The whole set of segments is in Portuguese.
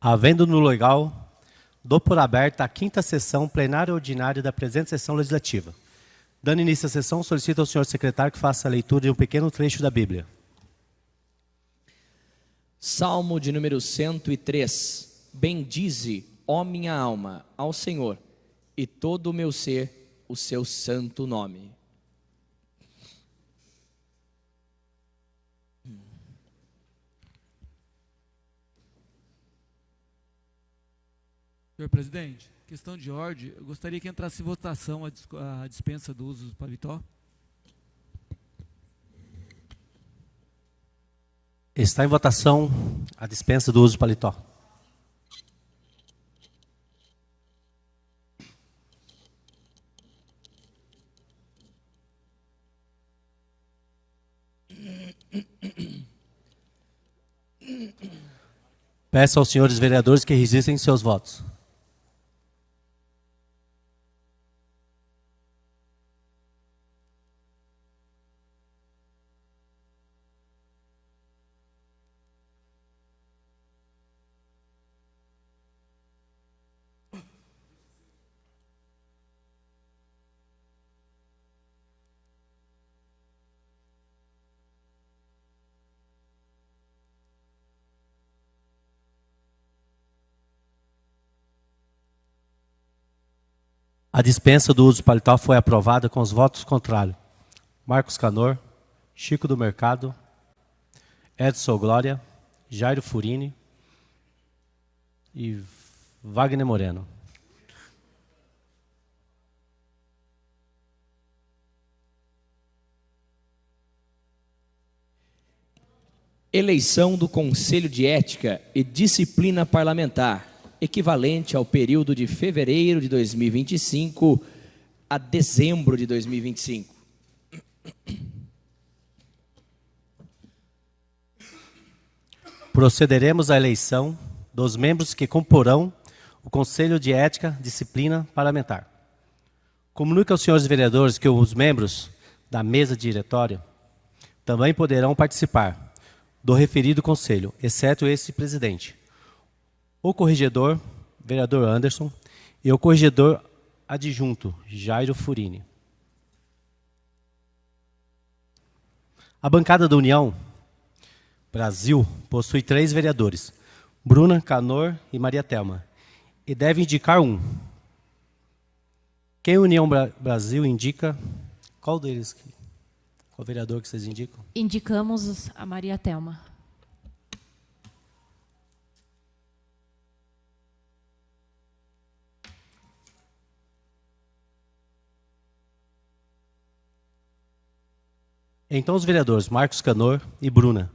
Havendo no legal, dou por aberta a 5ª sessão plenária ordinária da presente sessão legislativa. Dando início à sessão, solicito ao senhor secretário que faça a leitura de um pequeno trecho da Bíblia. Salmo de número 103. Bendize, ó minha alma, ao Senhor, e todo o meu ser, o seu santo nome. Senhor presidente, questão de ordem, eu gostaria que entrasse em votação a dispensa do uso do paletó. Está em votação a dispensa do uso do paletó. Peço aos senhores vereadores que registrem seus votos. A dispensa do uso do paletó foi aprovada com os votos contrários. Marcos Canor, Chico do Mercado, Edson Glória, Jairo Furini e Wagner Moreno. Eleição do Conselho de Ética e Disciplina Parlamentar, equivalente ao período de fevereiro de 2025 a dezembro de 2025. Procederemos à eleição dos membros que comporão o Conselho de Ética e Disciplina Parlamentar. Comunico aos senhores vereadores que os membros da mesa diretória também poderão participar do referido conselho, exceto esse presidente, o corregedor, vereador Anderson, e o corregedor adjunto, Jairo Furini. A bancada da União Brasil possui 3 vereadores, Bruna, Canor e Maria Thelma, e deve indicar um. Quem a União Brasil indica? Qual deles? Qual vereador que vocês indicam? Indicamos a Maria Thelma. Então os vereadores Marcos Canor e Bruna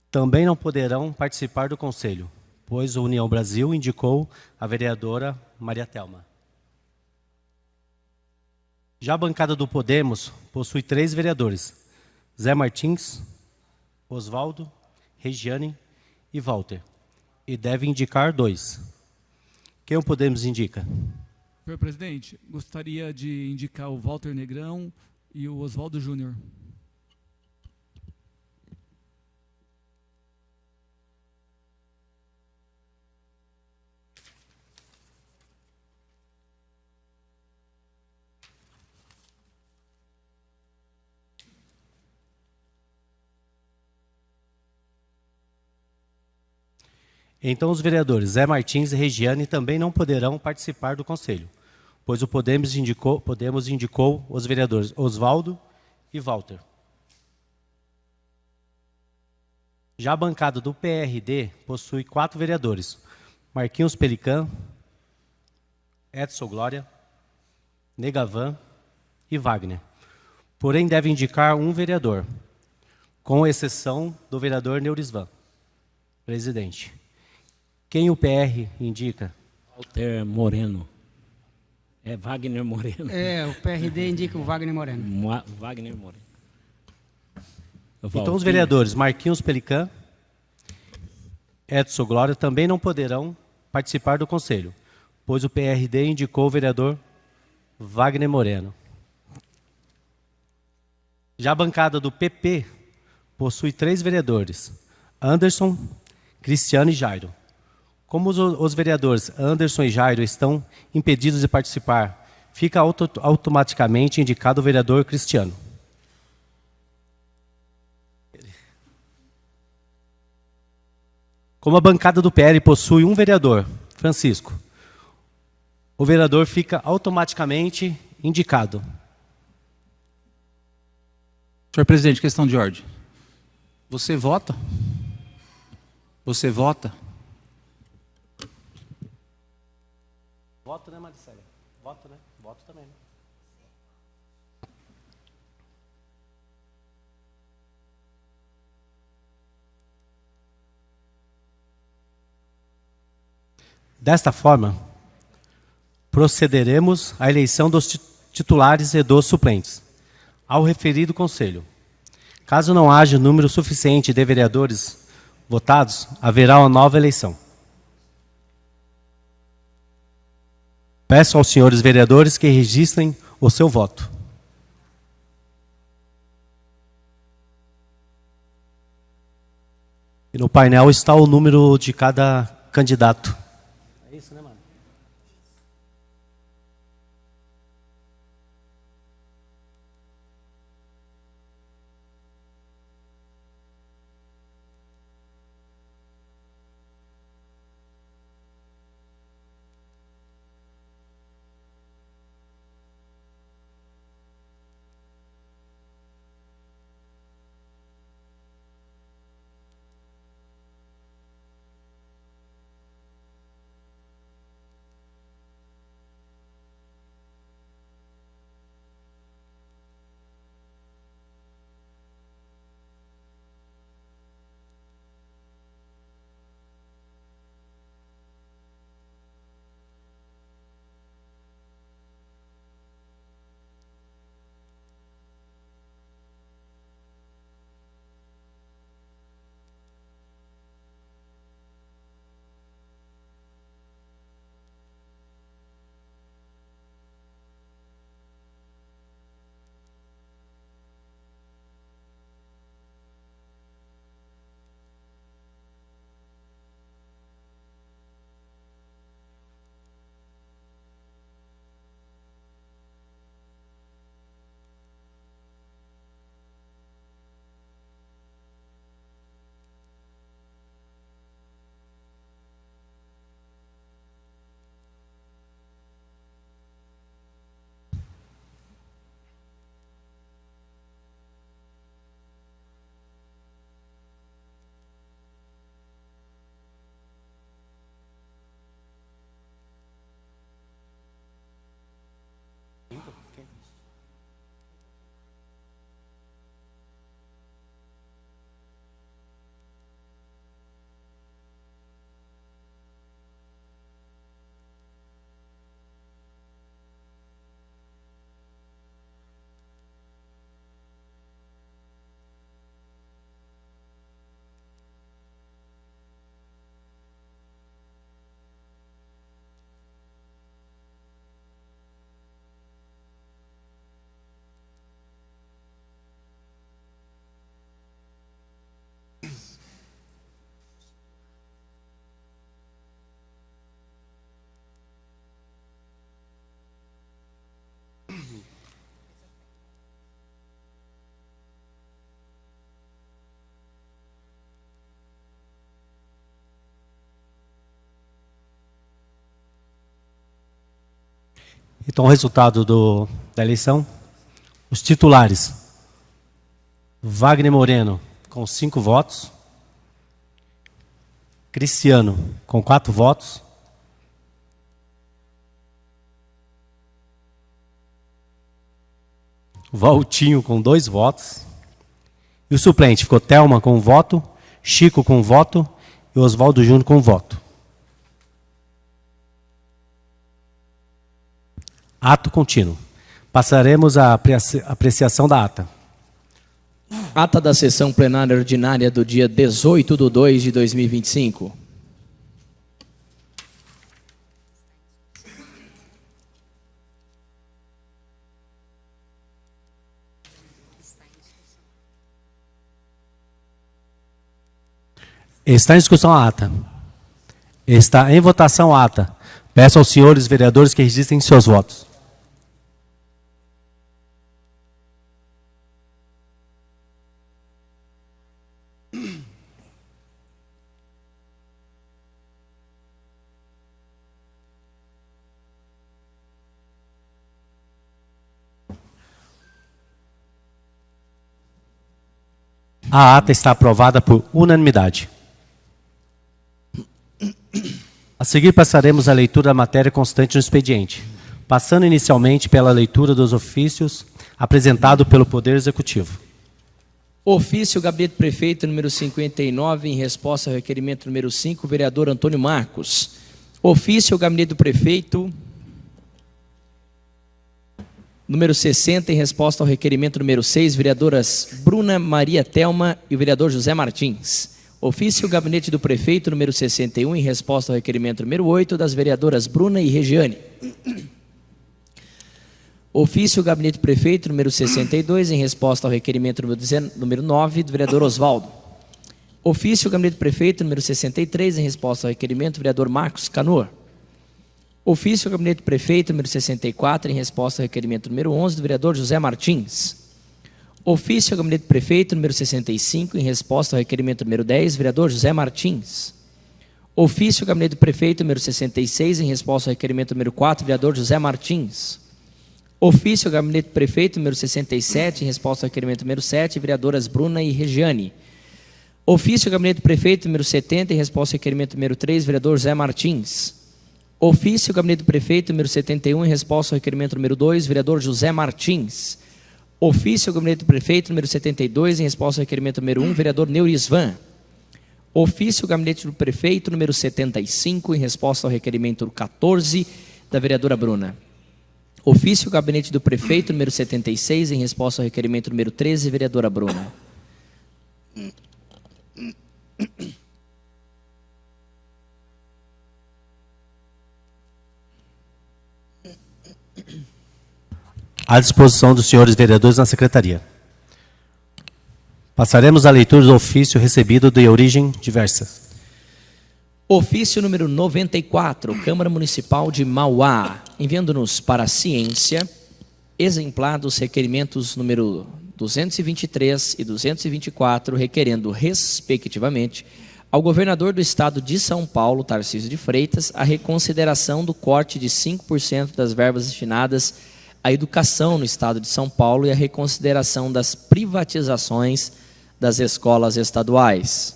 também não poderão participar do conselho, pois a União Brasil indicou a vereadora Maria Thelma. Já a bancada do Podemos possui 3 vereadores, Zé Martins, Oswaldo, Regiane e Walter, e deve indicar 2. Quem o Podemos indica? Senhor presidente, gostaria de indicar o Walter Negrão e o Oswaldo Júnior. Então os vereadores Zé Martins e Regiane também não poderão participar do conselho, pois o Podemos indicou os vereadores Oswaldo e Walter. Já a bancada do PRD possui 4 vereadores, Marquinhos Pelican, Edson Glória, Negavan e Wagner. Porém, deve indicar um vereador, com exceção do vereador Neurisvan, presidente. Quem o PR indica? Walter Moreno. É Wagner Moreno. O PRD indica o Wagner Moreno. Wagner Moreno. Então os vereadores Marquinhos Pelican, Edson Glória também não poderão participar do conselho, pois o PRD indicou o vereador Wagner Moreno. Já a bancada do PP possui 3 vereadores, Anderson, Cristiano e Jairo. Como os vereadores Anderson e Jairo estão impedidos de participar, fica automaticamente indicado o vereador Cristiano. Como a bancada do PL possui um vereador, Francisco, o vereador fica automaticamente indicado. Senhor presidente, questão de ordem. Você vota? Você vota? Voto, né, Maricélia? Voto, né? Voto também, né? Desta forma, procederemos à eleição dos titulares e dos suplentes, ao referido conselho. Caso não haja número suficiente de vereadores votados, haverá uma nova eleição. Peço aos senhores vereadores que registrem o seu voto. E no painel está o número de cada candidato. É isso, né, mano? Então, o resultado da eleição, os titulares, Wagner Moreno, com 5 votos, Cristiano, com 4 votos, Valtinho, com 2 votos, e o suplente ficou Thelma, com 1 voto, Chico, com 1 voto, e Oswaldo Júnior, com 1 voto. Ato contínuo. Passaremos à apreciação da ata. Ata da sessão plenária ordinária do dia 18/2/2025. Está em discussão a ata. Está em votação a ata. Peço aos senhores vereadores que registrem seus votos. A ata está aprovada por unanimidade. A seguir passaremos à leitura da matéria constante no expediente, passando inicialmente pela leitura dos ofícios apresentado pelo Poder Executivo. Ofício Gabinete do Prefeito número 59, em resposta ao requerimento número 5, vereador Antônio Marcos. Ofício Gabinete do Prefeito número 60, em resposta ao requerimento número 6, vereadoras Bruna Maria Telma e o vereador José Martins. Ofício Gabinete do Prefeito número 61, em resposta ao requerimento número 8, das vereadoras Bruna e Regiane. Ofício Gabinete do Prefeito número 62, em resposta ao requerimento número 9, do vereador Osvaldo. Ofício Gabinete do Prefeito número 63, em resposta ao requerimento do vereador Marcos Canor. Ofício Gabinete do Prefeito número 64, em resposta ao requerimento número 11, do vereador José Martins. Ofício Gabinete do Prefeito número 65, em resposta ao requerimento número 10, vereador José Martins. Ofício Gabinete do Prefeito número 66, em resposta ao requerimento número 4, vereador José Martins. Ofício Gabinete do Prefeito número 67, em resposta ao requerimento número 7, vereadoras Bruna e Regiane. Ofício Gabinete do Prefeito número 70, em resposta ao requerimento número 3, vereador José Martins. Ofício Gabinete do Prefeito número 71, em resposta ao requerimento número 2, vereador José Martins. Ofício Gabinete do Prefeito número 72, em resposta ao requerimento número 1, vereador Neurisvan. Ofício Gabinete do Prefeito número 75, em resposta ao requerimento 14, da vereadora Bruna. Ofício Gabinete do Prefeito número 76, em resposta ao requerimento número 13, vereadora Bruna. À disposição dos senhores vereadores na secretaria. Passaremos à leitura do ofício recebido de origem diversa. Ofício número 94, Câmara Municipal de Mauá, enviando-nos para a ciência, exemplar dos requerimentos número 223 e 224, requerendo, respectivamente, ao governador do estado de São Paulo, Tarcísio de Freitas, a reconsideração do corte de 5% das verbas destinadas à educação no estado de São Paulo e a reconsideração das privatizações das escolas estaduais.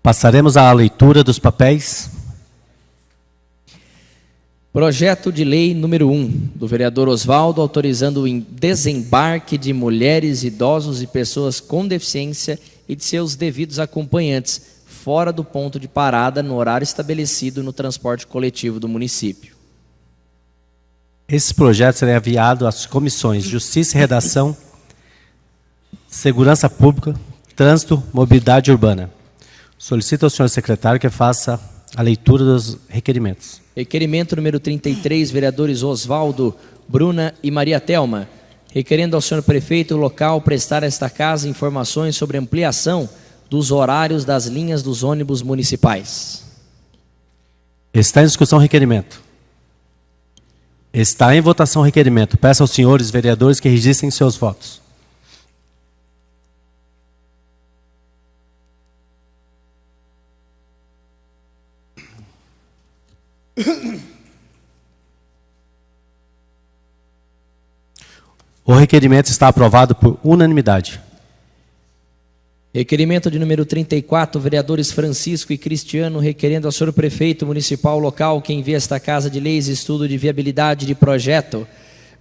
Passaremos à leitura dos papéis. Projeto de lei número 1, do vereador Osvaldo, autorizando o desembarque de mulheres, idosos e pessoas com deficiência e de seus devidos acompanhantes, fora do ponto de parada, no horário estabelecido no transporte coletivo do município. Esse projeto será enviado às comissões Justiça e Redação, Segurança Pública, Trânsito, Mobilidade Urbana. Solicito ao senhor secretário que faça a leitura dos requerimentos. Requerimento número 33, vereadores Osvaldo, Bruna e Maria Telma, requerendo ao senhor prefeito local prestar a esta casa informações sobre ampliação dos horários das linhas dos ônibus municipais. Está em discussão o requerimento. Está em votação o requerimento. Peço aos senhores vereadores que registrem seus votos. O requerimento está aprovado por unanimidade. Requerimento de número 34, vereadores Francisco e Cristiano, requerendo ao senhor prefeito municipal local que envie esta Casa de Leis estudo de viabilidade de projeto,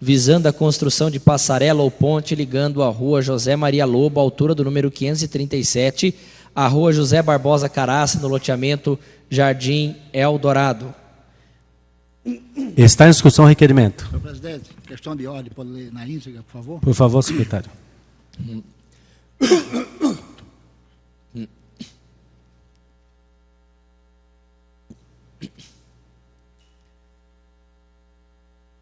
visando a construção de passarela ou ponte ligando a rua José Maria Lobo, altura do número 537, à rua José Barbosa Caraça, no loteamento Jardim Eldorado. Está em discussão o requerimento. Senhor presidente, questão de ordem, pode ler na íntegra, por favor? Por favor, secretário.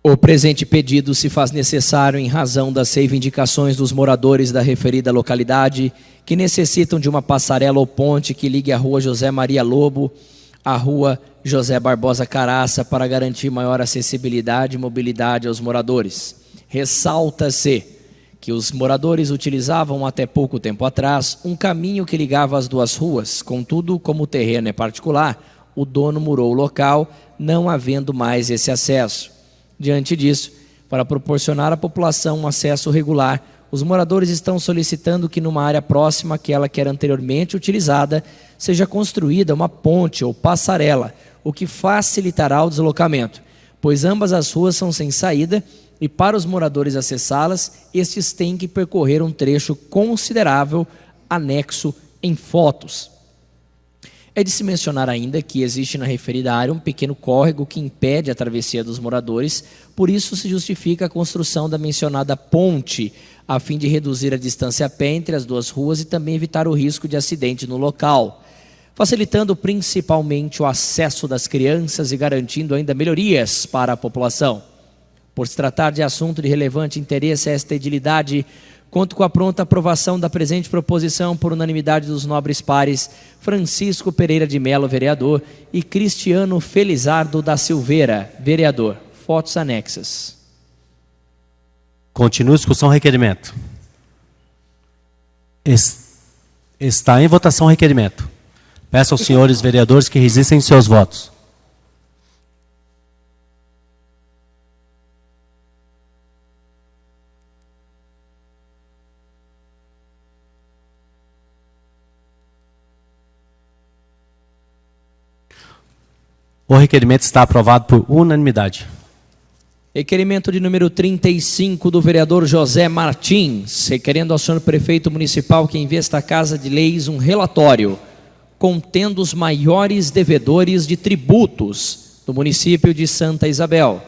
O presente pedido se faz necessário em razão das reivindicações dos moradores da referida localidade que necessitam de uma passarela ou ponte que ligue a Rua José Maria Lobo à Rua José Barbosa Caraça para garantir maior acessibilidade e mobilidade aos moradores. Ressalta-se que os moradores utilizavam até pouco tempo atrás um caminho que ligava as duas ruas. Contudo, como o terreno é particular, o dono murou o local, não havendo mais esse acesso. Diante disso, para proporcionar à população um acesso regular, os moradores estão solicitando que numa área próxima àquela que era anteriormente utilizada, seja construída uma ponte ou passarela, o que facilitará o deslocamento, pois ambas as ruas são sem saída e para os moradores acessá-las, estes têm que percorrer um trecho considerável, anexo em fotos. É de se mencionar ainda que existe na referida área um pequeno córrego que impede a travessia dos moradores, por isso se justifica a construção da mencionada ponte, a fim de reduzir a distância a pé entre as duas ruas e também evitar o risco de acidente no local, facilitando principalmente o acesso das crianças e garantindo ainda melhorias para a população. Por se tratar de assunto de relevante interesse a esta edilidade, conto com a pronta aprovação da presente proposição por unanimidade dos nobres pares Francisco Pereira de Melo, vereador, e Cristiano Felizardo da Silveira, vereador. Fotos anexas. Continua a discussão requerimento. Está em votação o requerimento. Peço aos senhores vereadores que resistem em seus votos. O requerimento está aprovado por unanimidade. Requerimento de número 35 do vereador José Martins, requerendo ao senhor prefeito municipal que investa à Casa de Leis um relatório contendo os maiores devedores de tributos do município de Santa Isabel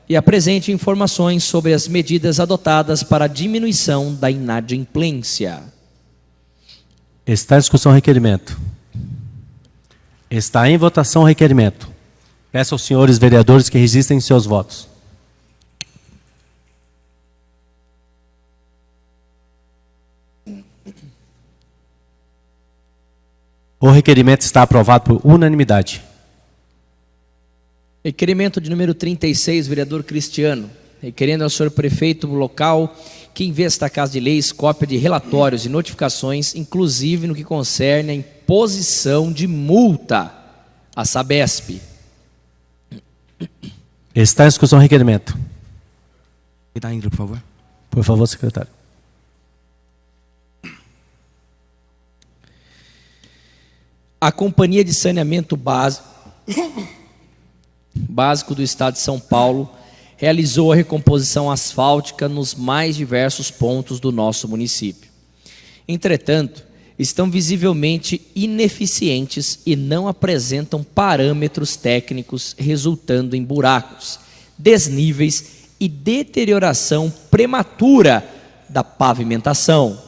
e apresente informações sobre as medidas adotadas para a diminuição da inadimplência. Está em discussão o requerimento. Está em votação o requerimento. Peço aos senhores vereadores que resistem em seus votos. O requerimento está aprovado por unanimidade. Requerimento de número 36, vereador Cristiano, requerendo ao senhor prefeito local que investa a Casa de Leis cópia de relatórios e notificações, inclusive no que concerne a imposição de multa à Sabesp. Está em discussão o requerimento. Está indo, por favor. Por favor, secretário. A Companhia de Saneamento Básico do Estado de São Paulo realizou a recomposição asfáltica nos mais diversos pontos do nosso município. Entretanto, estão visivelmente ineficientes e não apresentam parâmetros técnicos, resultando em buracos, desníveis e deterioração prematura da pavimentação.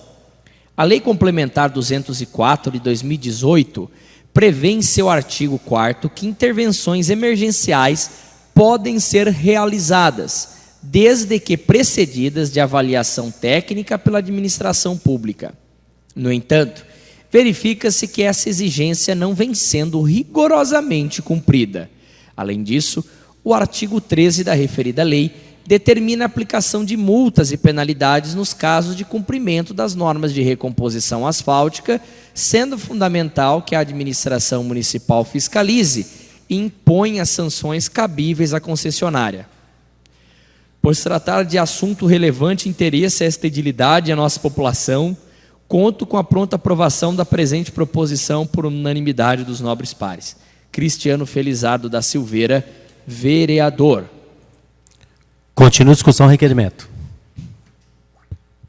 A Lei Complementar 204 de 2018 prevê em seu artigo 4º que intervenções emergenciais podem ser realizadas, desde que precedidas de avaliação técnica pela administração pública. No entanto, verifica-se que essa exigência não vem sendo rigorosamente cumprida. Além disso, o artigo 13 da referida lei determina a aplicação de multas e penalidades nos casos de cumprimento das normas de recomposição asfáltica, sendo fundamental que a administração municipal fiscalize e imponha as sanções cabíveis à concessionária. Por se tratar de assunto relevante interesse a esta edilidade e à nossa população, conto com a pronta aprovação da presente proposição por unanimidade dos nobres pares. Cristiano Felizardo da Silveira, vereador. Continua a discussão requerimento.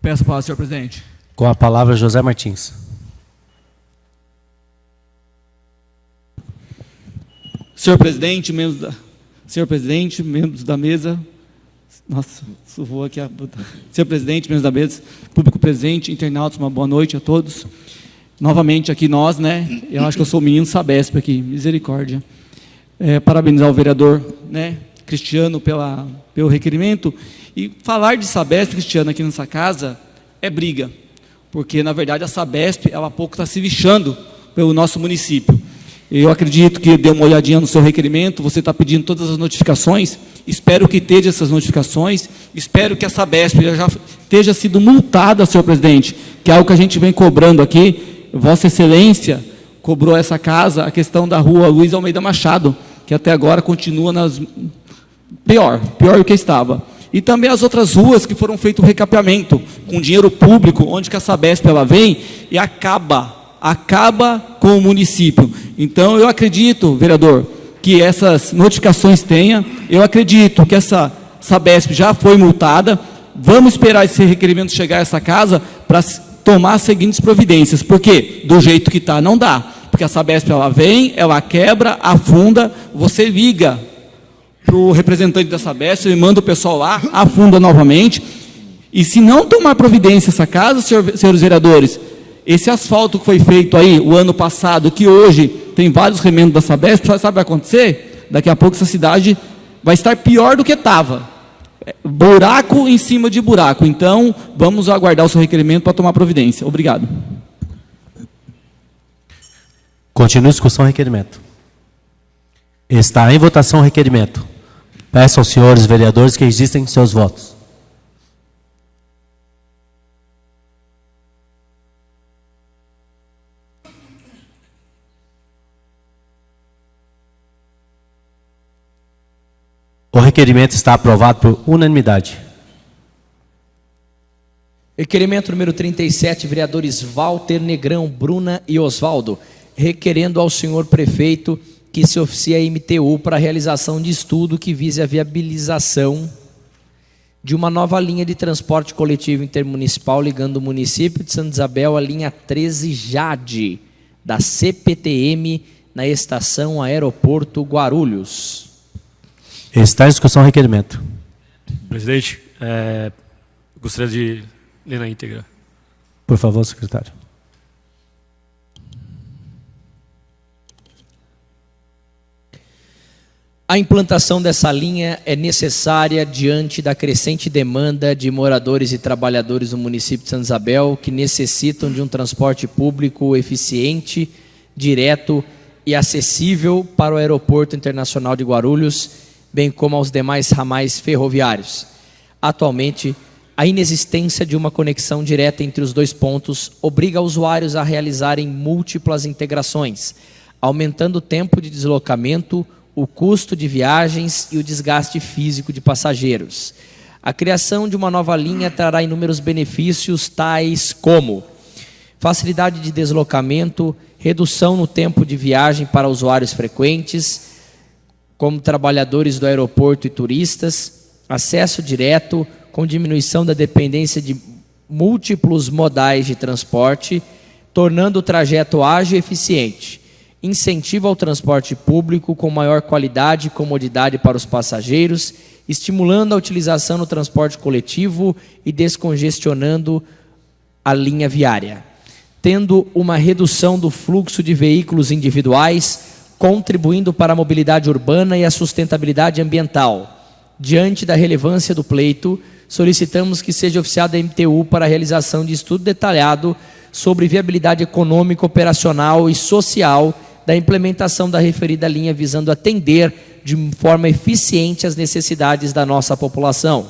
Peço a palavra, senhor presidente. Com a palavra, José Martins. Senhor presidente, membros da mesa. Nossa, vou aqui. Senhor presidente, membros da mesa, público presente, internautas, uma boa noite a todos. Novamente aqui nós, né? Eu acho que eu sou o menino Sabesp aqui, misericórdia. Parabenizar o vereador, né, Cristiano pelo requerimento. E falar de Sabesp, Cristiano, aqui nessa casa é briga, porque na verdade a Sabesp, ela há pouco está se lixando pelo nosso município. Eu acredito que deu uma olhadinha no seu requerimento, você está pedindo todas as notificações, espero que esteja essas notificações, espero que a Sabesp já esteja sido multada, senhor presidente, que é algo que a gente vem cobrando aqui. Vossa Excelência cobrou essa casa a questão da rua Luiz Almeida Machado, que até agora continua pior do que estava. E também as outras ruas que foram feito o recapeamento com dinheiro público, onde que a Sabesp ela vem e acaba com o município. Então eu acredito, vereador, que essas notificações tenha, eu acredito que essa Sabesp já foi multada, vamos esperar esse requerimento chegar a essa casa para tomar as seguintes providências, porque do jeito que está não dá, porque a Sabesp ela vem, ela quebra, afunda, você liga para o representante da Sabesp, ele manda o pessoal lá, afunda novamente, e se não tomar providência essa casa, senhores vereadores, esse asfalto que foi feito aí o ano passado, que hoje tem vários remendos da Sabesp, sabe o que vai acontecer? Daqui a pouco essa cidade vai estar pior do que estava. Buraco em cima de buraco. Então, vamos aguardar o seu requerimento para tomar providência. Obrigado. Continua a discussão do requerimento. Está em votação o requerimento. Peço aos senhores vereadores que registrem seus votos. O requerimento está aprovado por unanimidade. Requerimento número 37, vereadores Walter, Negrão, Bruna e Osvaldo, requerendo ao senhor prefeito que se oficie a MTU para a realização de estudo que vise a viabilização de uma nova linha de transporte coletivo intermunicipal ligando o município de Santa Isabel à linha 13 Jade, da CPTM, na estação Aeroporto Guarulhos. Está em discussão o requerimento. Presidente, gostaria de ler na íntegra. Por favor, secretário. A implantação dessa linha é necessária diante da crescente demanda de moradores e trabalhadores do município de Santa Isabel que necessitam de um transporte público eficiente, direto e acessível para o Aeroporto Internacional de Guarulhos, bem como aos demais ramais ferroviários. Atualmente, a inexistência de uma conexão direta entre os dois pontos obriga usuários a realizarem múltiplas integrações, aumentando o tempo de deslocamento, o custo de viagens e o desgaste físico de passageiros. A criação de uma nova linha trará inúmeros benefícios, tais como facilidade de deslocamento, redução no tempo de viagem para usuários frequentes, como trabalhadores do aeroporto e turistas, acesso direto, com diminuição da dependência de múltiplos modais de transporte, tornando o trajeto ágil e eficiente. Incentivo ao transporte público com maior qualidade e comodidade para os passageiros, estimulando a utilização no transporte coletivo e descongestionando a linha viária, tendo uma redução do fluxo de veículos individuais, contribuindo para a mobilidade urbana e a sustentabilidade ambiental. Diante da relevância do pleito, solicitamos que seja oficiada a MTU para a realização de estudo detalhado sobre viabilidade econômica, operacional e social da implementação da referida linha, visando atender de forma eficiente as necessidades da nossa população.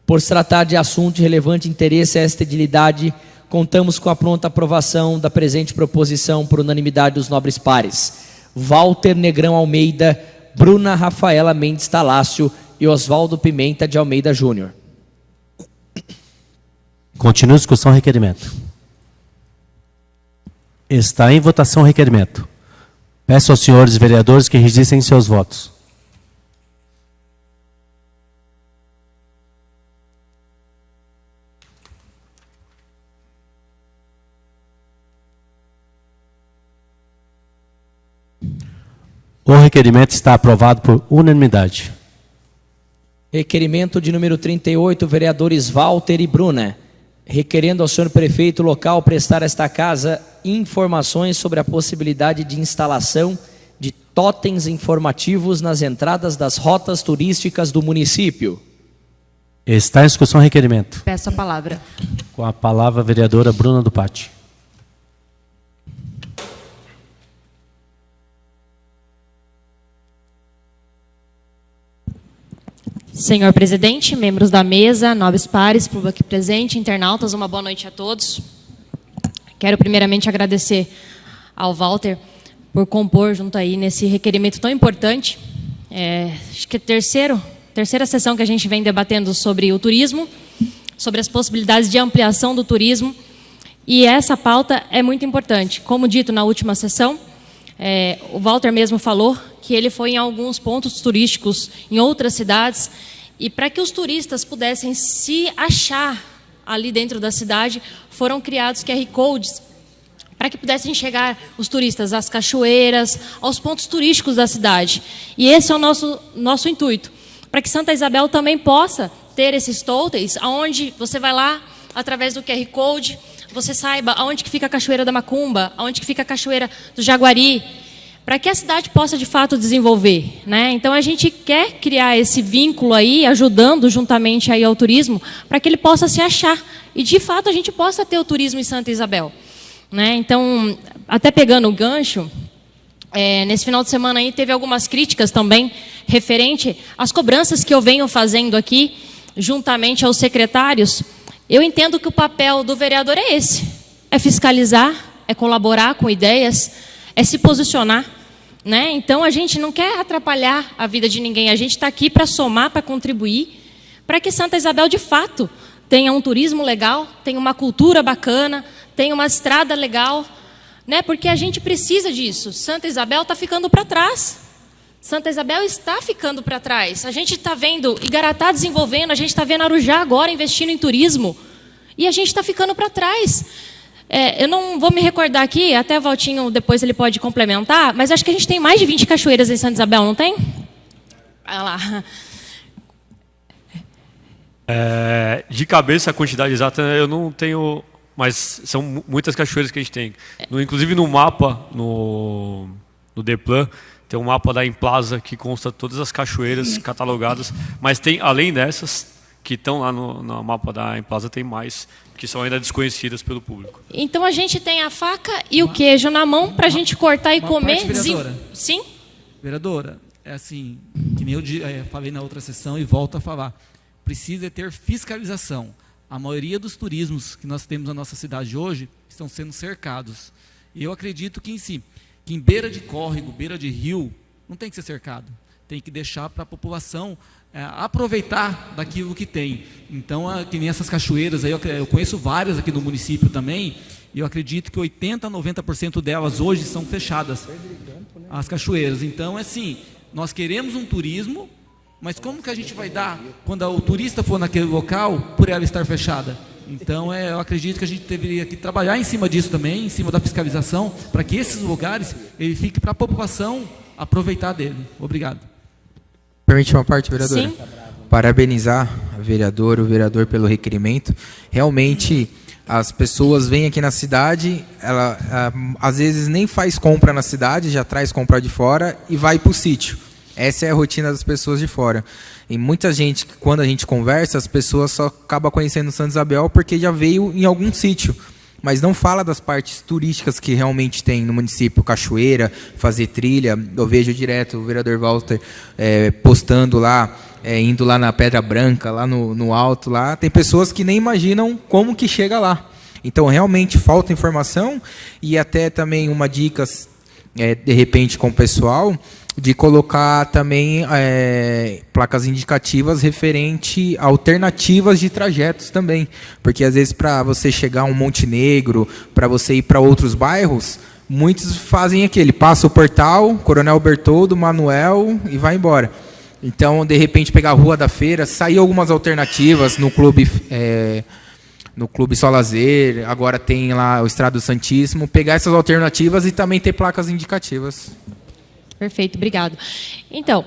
Por se tratar de assunto de relevante interesse a esta edilidade, contamos com a pronta aprovação da presente proposição por unanimidade dos nobres pares. Walter Negrão Almeida, Bruna Rafaela Mendes Talácio e Osvaldo Pimenta de Almeida Júnior. Continua a discussão do requerimento. Está em votação o requerimento. Peço aos senhores vereadores que registrem seus votos. O requerimento está aprovado por unanimidade. Requerimento de número 38, vereadores Walter e Bruna, requerendo ao senhor prefeito local prestar a esta casa informações sobre a possibilidade de instalação de totens informativos nas entradas das rotas turísticas do município. Está em discussão o requerimento. Peço a palavra. Com a palavra a vereadora Bruna do Patti. Senhor presidente, membros da mesa, nobres pares, público aqui presente, internautas, uma boa noite a todos. Quero primeiramente agradecer ao Walter por compor junto aí nesse requerimento tão importante. Acho que é a terceira sessão que a gente vem debatendo sobre o turismo, sobre as possibilidades de ampliação do turismo, e essa pauta é muito importante. Como dito na última sessão, o Walter mesmo falou que ele foi em alguns pontos turísticos em outras cidades, e para que os turistas pudessem se achar ali dentro da cidade, foram criados QR Codes para que pudessem chegar os turistas às cachoeiras, aos pontos turísticos da cidade. E esse é o nosso intuito, para que Santa Isabel também possa ter esses totens, onde você vai lá, através do QR Code, você saiba aonde que fica a Cachoeira da Macumba, aonde que fica a Cachoeira do Jaguari, para que a cidade possa, de fato, desenvolver, né? Então, a gente quer criar esse vínculo aí, ajudando juntamente aí ao turismo, para que ele possa se achar. E, de fato, a gente possa ter o turismo em Santa Isabel, né? Então, até pegando o gancho, nesse final de semana aí teve algumas críticas também, referente às cobranças que eu venho fazendo aqui, juntamente aos secretários. Eu entendo que o papel do vereador é esse, é fiscalizar, é colaborar com ideias, é se posicionar, né? Então, a gente não quer atrapalhar a vida de ninguém, a gente está aqui para somar, para contribuir, para que Santa Isabel, de fato, tenha um turismo legal, tenha uma cultura bacana, tenha uma estrada legal, né? Porque a gente precisa disso. Santa Isabel está ficando para trás. Santa Isabel está ficando para trás. A gente está vendo Igaratá desenvolvendo, a gente está vendo Arujá agora investindo em turismo, e a gente está ficando para trás. Eu não vou me recordar aqui, até o Valtinho depois ele pode complementar, mas acho que a gente tem mais de 20 cachoeiras em Santa Isabel, não tem? Olha lá. De cabeça, a quantidade exata eu não tenho, mas são muitas cachoeiras que a gente tem. Inclusive no mapa, no Deplan, tem um mapa da Emplaza que consta todas as cachoeiras catalogadas, mas tem, além dessas, que estão lá no mapa da Emplaza, tem mais, que são ainda desconhecidas pelo público. Então a gente tem a faca e o queijo na mão para a gente cortar e comer. Vereadora. Sim? Vereadora, é assim, que nem eu falei na outra sessão e volto a falar. Precisa ter fiscalização. A maioria dos turismos que nós temos na nossa cidade hoje estão sendo cercados. E eu acredito que em beira de córrego, beira de rio, não tem que ser cercado. Tem que deixar para a população aproveitar daquilo que tem. Então, que nem essas cachoeiras, aí eu conheço várias aqui no município também, e eu acredito que 80% a 90% delas hoje são fechadas, as cachoeiras. Então, assim, nós queremos um turismo, mas como que a gente vai dar quando o turista for naquele local por ela estar fechada? Então, eu acredito que a gente deveria aqui trabalhar em cima disso também, em cima da fiscalização, para que esses lugares ele fique para a população aproveitar dele. Obrigado. Permite uma parte, vereadora? Sim. Parabenizar a vereadora, o vereador pelo requerimento. Realmente, as pessoas vêm aqui na cidade, ela às vezes nem faz compra na cidade, já traz compra de fora e vai para o sítio. Essa é a rotina das pessoas de fora. E muita gente, quando a gente conversa, as pessoas só acabam conhecendo Santa Isabel porque já veio em algum sítio. Mas não fala das partes turísticas que realmente tem no município, cachoeira, fazer trilha. Eu vejo direto o vereador Walter postando lá, indo lá na Pedra Branca, lá no alto, lá. Tem pessoas que nem imaginam como que chega lá. Então, realmente, falta informação e até também uma dica, de repente, com o pessoal, de colocar também placas indicativas referente a alternativas de trajetos também. Porque, às vezes, para você chegar a um Montenegro, para você ir para outros bairros, muitos fazem passa o Portal, Coronel Bertoldo, Manuel e vai embora. Então, de repente, pegar a Rua da Feira, sair algumas alternativas no Clube Sol Lazer, agora tem lá o Estrado Santíssimo, pegar essas alternativas e também ter placas indicativas. Perfeito, obrigado. Então,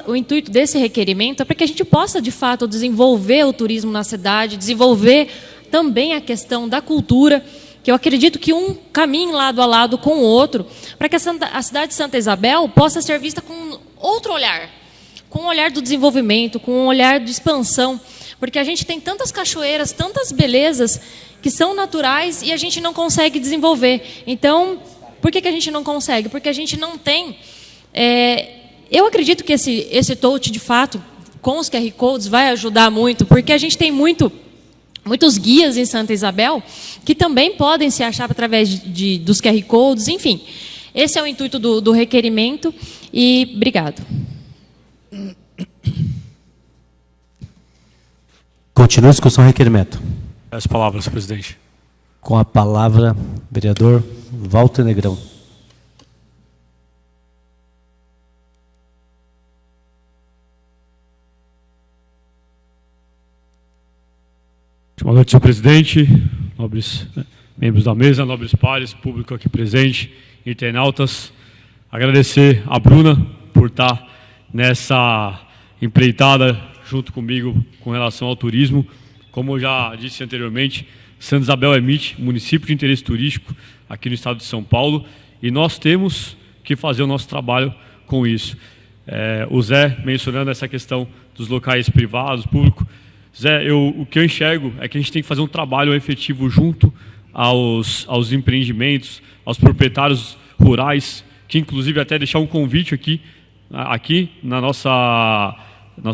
o intuito desse requerimento é para que a gente possa, de fato, desenvolver o turismo na cidade, desenvolver também a questão da cultura, que eu acredito que um caminhe lado a lado com o outro, para que a cidade de Santa Isabel possa ser vista com outro olhar, com um olhar do desenvolvimento, com um olhar de expansão, porque a gente tem tantas cachoeiras, tantas belezas que são naturais e a gente não consegue desenvolver. Então, por que a gente não consegue? Porque a gente não tem... eu acredito que esse touch, de fato, com os QR Codes, vai ajudar muito, porque a gente tem muitos guias em Santa Isabel que também podem se achar através dos QR Codes, enfim. Esse é o intuito do requerimento e obrigado. Continua a discussão requerimento. As palavras, presidente. Com a palavra, vereador Walter Negrão. Boa noite, senhor presidente, nobres membros da mesa, nobres pares, público aqui presente, internautas. Agradecer a Bruna por estar nessa empreitada junto comigo com relação ao turismo. Como eu já disse anteriormente, Santa Isabel é MIT, município de interesse turístico aqui no estado de São Paulo, e nós temos que fazer o nosso trabalho com isso. O Zé mencionando essa questão dos locais privados, público. Zé, o que eu enxergo é que a gente tem que fazer um trabalho efetivo junto aos empreendimentos, aos proprietários rurais, que inclusive até deixar um convite aqui na no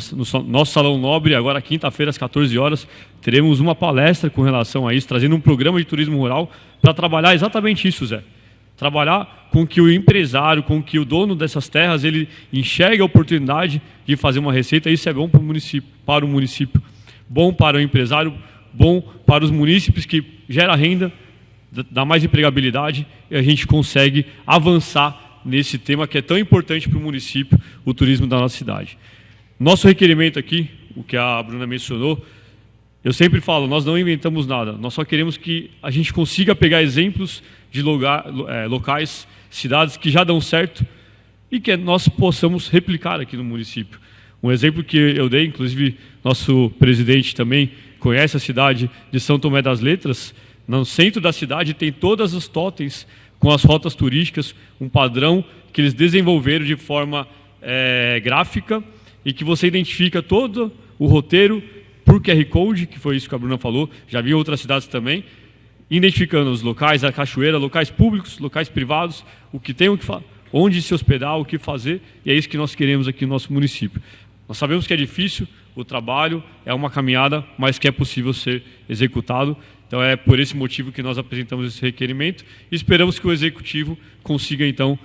nosso Salão Nobre, agora quinta-feira às 14 horas, teremos uma palestra com relação a isso, trazendo um programa de turismo rural para trabalhar exatamente isso, Zé. Trabalhar com que o empresário, com que o dono dessas terras, ele enxergue a oportunidade de fazer uma receita. Isso é bom para o município, bom para o empresário, bom para os munícipes, que gera renda, dá mais empregabilidade, e a gente consegue avançar nesse tema que é tão importante para o município, o turismo da nossa cidade. Nosso requerimento aqui, o que a Bruna mencionou, eu sempre falo, nós não inventamos nada, nós só queremos que a gente consiga pegar exemplos de locais, cidades que já dão certo e que nós possamos replicar aqui no município. Um exemplo que eu dei, inclusive nosso presidente também conhece a cidade de São Tomé das Letras. No centro da cidade tem todas as totens com as rotas turísticas, um padrão que eles desenvolveram de forma gráfica e que você identifica todo o roteiro por QR Code, que foi isso que a Bruna falou, já vi outras cidades também, identificando os locais, a cachoeira, locais públicos, locais privados, o que tem, onde se hospedar, o que fazer, e é isso que nós queremos aqui no nosso município. Nós sabemos que é difícil, o trabalho é uma caminhada, mas que é possível ser executado. Então é por esse motivo que nós apresentamos esse requerimento e esperamos que o Executivo consiga, então,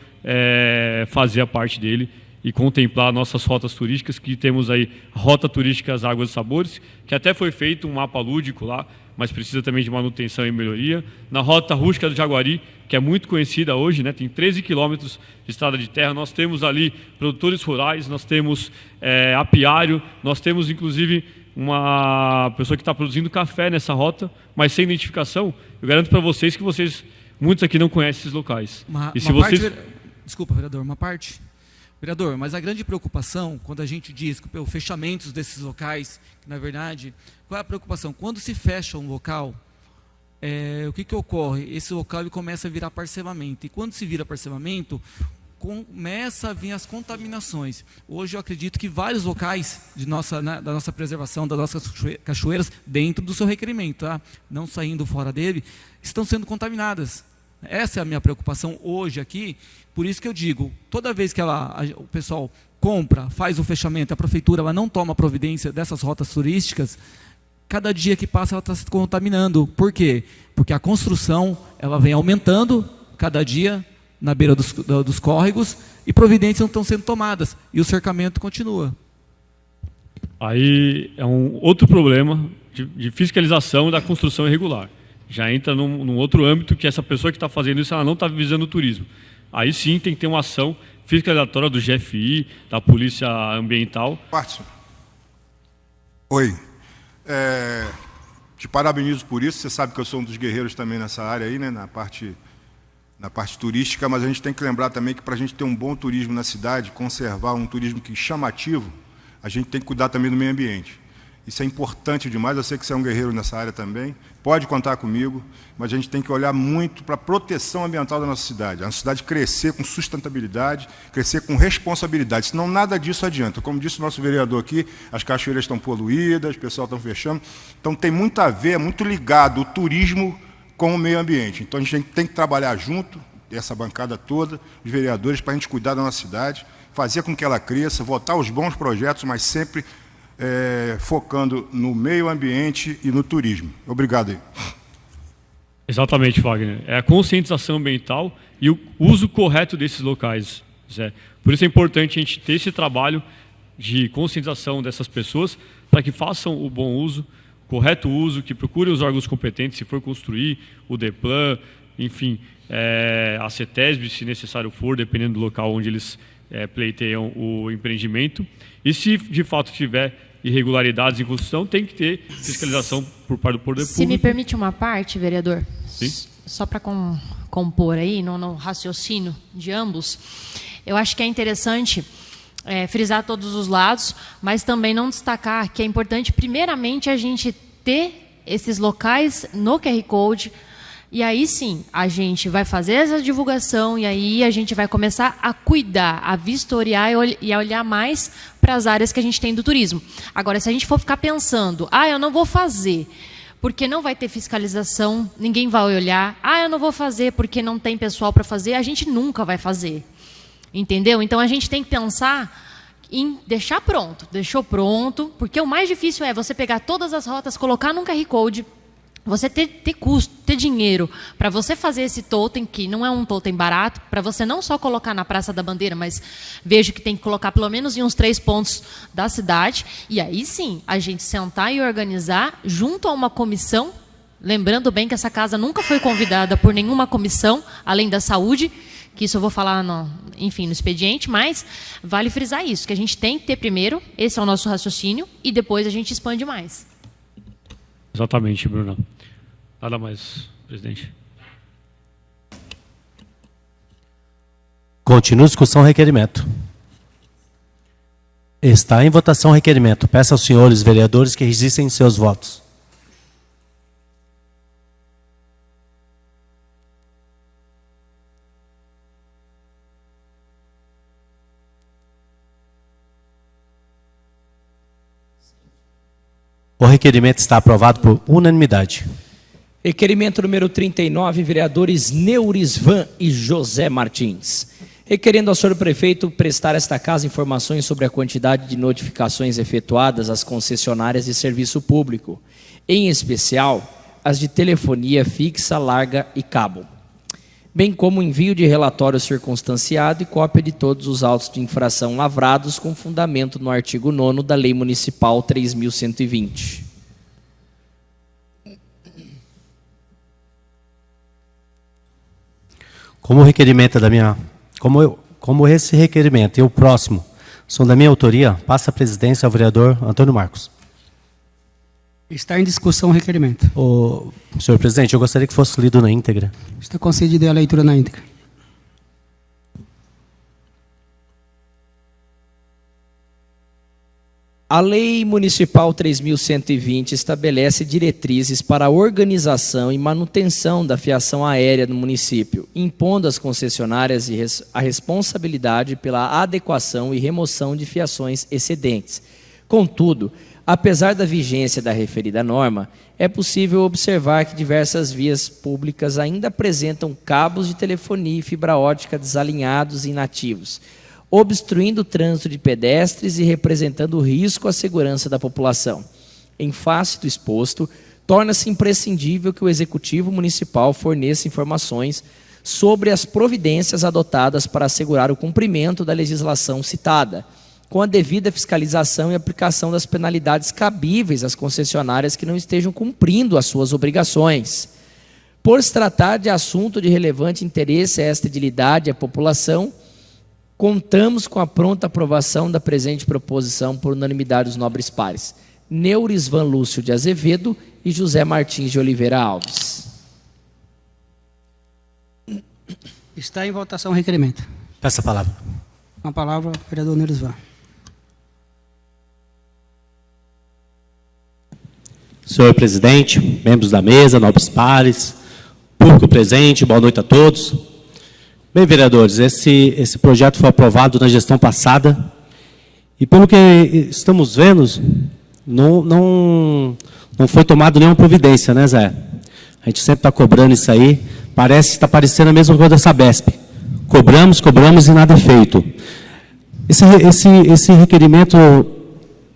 fazer a parte dele e contemplar nossas rotas turísticas, que temos aí a Rota Turística As Águas e Sabores, que até foi feito um mapa lúdico lá, mas precisa também de manutenção e melhoria. Na Rota Rústica do Jaguari, que é muito conhecida hoje, né, tem 13 quilômetros de estrada de terra, nós temos ali produtores rurais, nós temos apiário, nós temos inclusive uma pessoa que está produzindo café nessa rota, mas sem identificação. Eu garanto para vocês que muitos aqui não conhecem esses locais. Desculpa, vereador, uma parte... Vereador, mas a grande preocupação, quando a gente diz que o fechamento desses locais, que na verdade, qual é a preocupação? Quando se fecha um local, o que ocorre? Esse local ele começa a virar parcelamento, e quando se vira parcelamento, começa a vir as contaminações. Hoje eu acredito que vários locais da nossa preservação, das nossas cachoeiras, dentro do seu requerimento, tá? Não saindo fora dele, estão sendo contaminadas. Essa é a minha preocupação hoje aqui, por isso que eu digo, toda vez que o pessoal compra, faz o fechamento, a prefeitura ela não toma providência dessas rotas turísticas, cada dia que passa ela está se contaminando. Por quê? Porque a construção ela vem aumentando cada dia na beira dos córregos e providências não estão sendo tomadas e o cercamento continua. Aí é um outro problema de fiscalização da construção irregular. Já entra num outro âmbito, que essa pessoa que está fazendo isso, ela não está visando o turismo. Aí sim tem que ter uma ação fiscalizatória do GFI, da Polícia Ambiental. Oi. Te parabenizo por isso, você sabe que eu sou um dos guerreiros também nessa área aí, né, na parte turística, mas a gente tem que lembrar também que para a gente ter um bom turismo na cidade, conservar um turismo que chamativo, a gente tem que cuidar também do meio ambiente. Isso é importante demais. Eu sei que você é um guerreiro nessa área também. Pode contar comigo, mas a gente tem que olhar muito para a proteção ambiental da nossa cidade. A nossa cidade crescer com sustentabilidade, crescer com responsabilidade. Senão nada disso adianta. Como disse o nosso vereador aqui, as cachoeiras estão poluídas, o pessoal está fechando. Então tem muito a ver, é muito ligado o turismo com o meio ambiente. Então a gente tem que trabalhar junto, essa bancada toda, os vereadores, para a gente cuidar da nossa cidade, fazer com que ela cresça, votar os bons projetos, mas sempre focando no meio ambiente e no turismo. Obrigado aí. Exatamente, Wagner. É a conscientização ambiental e o uso correto desses locais, Zé. Por isso é importante a gente ter esse trabalho de conscientização dessas pessoas para que façam o bom uso, correto uso, que procurem os órgãos competentes, se for construir, o DEPLAN, enfim, a CETESB, se necessário for, dependendo do local onde eles pleiteiam o empreendimento. E se de fato tiver irregularidades em construção, tem que ter fiscalização por parte do poder público. Se me permite uma parte, vereador, Sim. Só para compor aí no raciocínio de ambos, eu acho que é interessante frisar todos os lados, mas também não destacar que é importante, primeiramente, a gente ter esses locais no QR Code. E aí sim, a gente vai fazer essa divulgação e aí a gente vai começar a cuidar, a vistoriar e a olhar mais para as áreas que a gente tem do turismo. Agora, se a gente for ficar pensando, eu não vou fazer porque não vai ter fiscalização, ninguém vai olhar, eu não vou fazer porque não tem pessoal para fazer, a gente nunca vai fazer. Entendeu? Então, a gente tem que pensar em deixar pronto. Deixou pronto, porque o mais difícil é você pegar todas as rotas, colocar num QR Code, você ter custo, ter dinheiro para você fazer esse totem, que não é um totem barato, para você não só colocar na Praça da Bandeira, mas vejo que tem que colocar pelo menos em uns 3 pontos da cidade. E aí sim, a gente sentar e organizar junto a uma comissão, lembrando bem que essa casa nunca foi convidada por nenhuma comissão, além da saúde, que isso eu vou falar no expediente, mas vale frisar isso, que a gente tem que ter primeiro, esse é o nosso raciocínio, e depois a gente expande mais. Exatamente, Bruna. Nada mais, presidente. Continua a discussão requerimento. Está em votação o requerimento. Peço aos senhores vereadores que registrem seus votos. O requerimento está aprovado por unanimidade. Requerimento número 39, vereadores Neurisvan e José Martins. Requerendo ao senhor prefeito prestar a esta casa informações sobre a quantidade de notificações efetuadas às concessionárias de serviço público, em especial as de telefonia fixa, larga e cabo, bem como envio de relatório circunstanciado e cópia de todos os autos de infração lavrados com fundamento no artigo 9º da Lei Municipal 3.120. Como o requerimento é da minha, como esse requerimento e o próximo são da minha autoria, passa a presidência ao vereador Antônio Marcos. Está em discussão o requerimento. Senhor presidente, eu gostaria que fosse lido na íntegra. Está concedida a leitura na íntegra. A Lei Municipal 3.120 estabelece diretrizes para a organização e manutenção da fiação aérea no município, impondo às concessionárias a responsabilidade pela adequação e remoção de fiações excedentes. Contudo, apesar da vigência da referida norma, é possível observar que diversas vias públicas ainda apresentam cabos de telefonia e fibra ótica desalinhados e inativos, obstruindo o trânsito de pedestres e representando risco à segurança da população. Em face do exposto, torna-se imprescindível que o Executivo Municipal forneça informações sobre as providências adotadas para assegurar o cumprimento da legislação citada, com a devida fiscalização e aplicação das penalidades cabíveis às concessionárias que não estejam cumprindo as suas obrigações. Por se tratar de assunto de relevante interesse a esta edilidade e à população, contamos com a pronta aprovação da presente proposição por unanimidade dos nobres pares. Neurisvan Lúcio de Azevedo e José Martins de Oliveira Alves. Está em votação o requerimento. Peça a palavra. Com a palavra, o vereador Neurisvan. Senhor presidente, membros da mesa, nobres pares, público presente, boa noite a todos. Bem, vereadores, esse projeto foi aprovado na gestão passada e, pelo que estamos vendo, não foi tomado nenhuma providência, né, Zé? A gente sempre está cobrando isso aí, está parecendo a mesma coisa da Sabesp. Cobramos e nada é feito. Esse requerimento,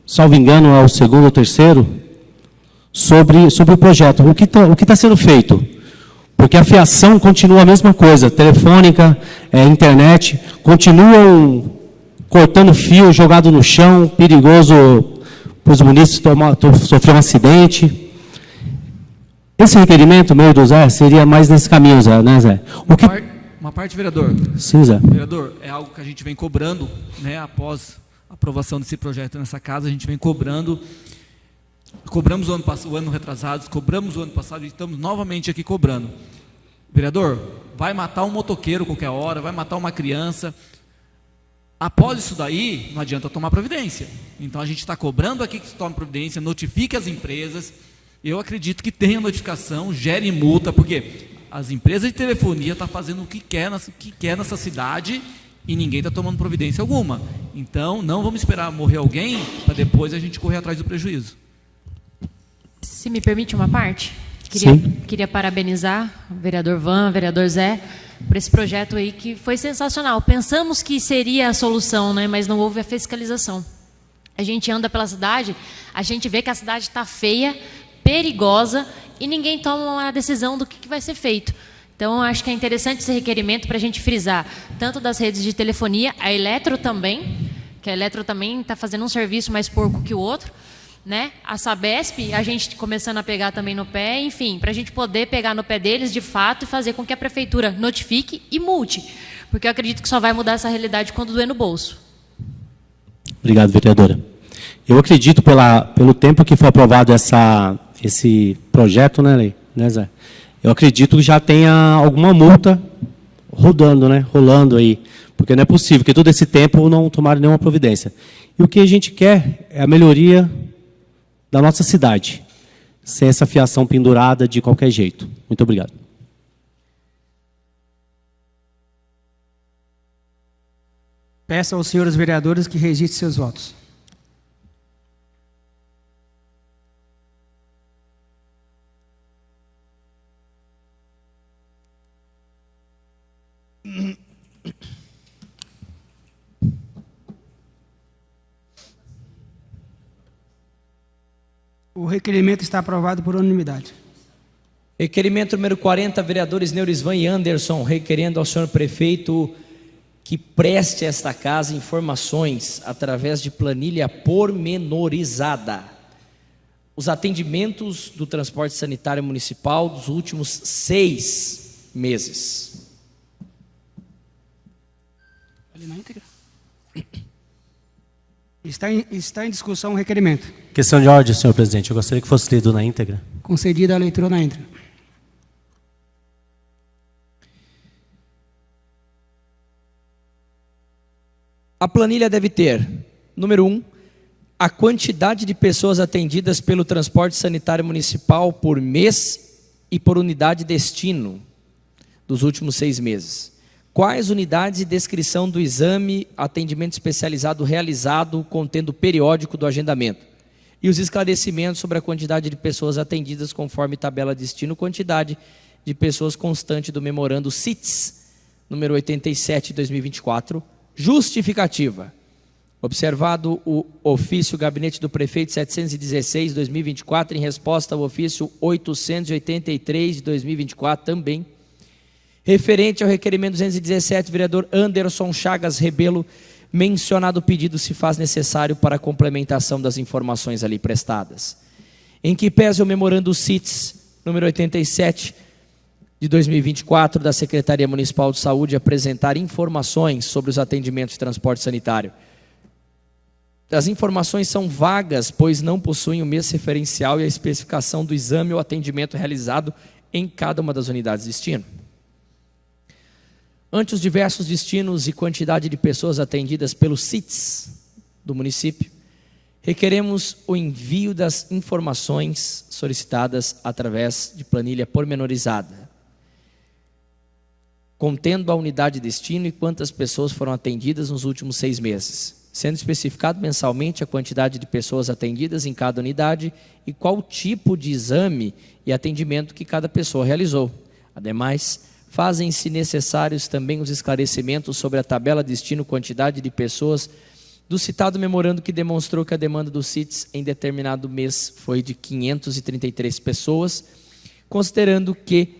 salvo engano, é o segundo ou terceiro, sobre o projeto. O que está sendo feito? Porque a fiação continua a mesma coisa, telefônica, internet, continuam cortando fio, jogado no chão, perigoso para os munícipes sofrer um acidente. Esse requerimento, meu do Zé, seria mais nesse caminho, Zé, né, Zé? Uma parte, vereador. Sim, Zé. Vereador, é algo que a gente vem cobrando, né, após a aprovação desse projeto nessa casa, a gente vem cobrando. Cobramos o ano retrasado, cobramos o ano passado e estamos novamente aqui cobrando. Vereador, vai matar um motoqueiro qualquer hora, vai matar uma criança. Após isso daí, não adianta tomar providência. Então a gente está cobrando aqui que se tome providência, notifique as empresas. Eu acredito que tenha notificação, gere multa, porque as empresas de telefonia estão fazendo o que quer nessa cidade e ninguém está tomando providência alguma. Então não vamos esperar morrer alguém para depois a gente correr atrás do prejuízo. Se me permite uma parte, queria parabenizar o vereador Van, o vereador Zé, por esse projeto aí que foi sensacional. Pensamos que seria a solução, né, mas não houve a fiscalização. A gente anda pela cidade, a gente vê que a cidade está feia, perigosa, e ninguém toma uma decisão do que vai ser feito. Então, acho que é interessante esse requerimento para a gente frisar, tanto das redes de telefonia, a Eletro também, que a Eletro também está fazendo um serviço mais porco que o outro, né? A Sabesp, a gente começando a pegar também no pé, enfim, para a gente poder pegar no pé deles de fato e fazer com que a prefeitura notifique e multe, porque eu acredito que só vai mudar essa realidade quando doer no bolso. Obrigado, vereadora. Eu acredito, pelo tempo que foi aprovado esse projeto, né, Zé? Eu acredito que já tenha alguma multa rolando aí, porque não é possível que todo esse tempo não tomaram nenhuma providência. E o que a gente quer é a melhoria da nossa cidade, sem essa fiação pendurada de qualquer jeito. Muito obrigado. Peço aos senhores vereadores que registrem seus votos. O requerimento está aprovado por unanimidade. Requerimento número 40, vereadores Neurisvan e Anderson, requerendo ao senhor prefeito que preste a esta casa informações através de planilha pormenorizada. Os atendimentos do transporte sanitário municipal dos últimos 6 meses. Ali na íntegra. Está em discussão o requerimento. Questão de ordem, senhor presidente. Eu gostaria que fosse lido na íntegra. Concedida a leitura na íntegra. A planilha deve ter, número 1, a quantidade de pessoas atendidas pelo transporte sanitário municipal por mês e por unidade destino dos últimos 6 meses. Quais unidades e descrição do exame, atendimento especializado realizado, contendo o periódico do agendamento. E os esclarecimentos sobre a quantidade de pessoas atendidas conforme tabela destino, quantidade de pessoas constante do memorando CITES, número 87 de 2024. Justificativa. Observado o ofício Gabinete do Prefeito 716 de 2024, em resposta ao ofício 883 de 2024 também. Referente ao requerimento 217, vereador Anderson Chagas Rebelo, mencionado pedido se faz necessário para a complementação das informações ali prestadas. Em que pese o memorando CITES, número 87, de 2024, da Secretaria Municipal de Saúde, apresentar informações sobre os atendimentos de transporte sanitário. As informações são vagas, pois não possuem o mês referencial e a especificação do exame ou atendimento realizado em cada uma das unidades de destino. Ante os diversos destinos e quantidade de pessoas atendidas pelos CITES do município, Requeremos o envio das informações solicitadas através de planilha pormenorizada, contendo a unidade de destino e quantas pessoas foram atendidas nos últimos 6 meses, sendo especificado mensalmente a quantidade de pessoas atendidas em cada unidade e qual tipo de exame e atendimento que cada pessoa realizou. Ademais, fazem-se necessários também os esclarecimentos sobre a tabela destino quantidade de pessoas do citado memorando que demonstrou que a demanda dos CITES em determinado mês foi de 533 pessoas, considerando que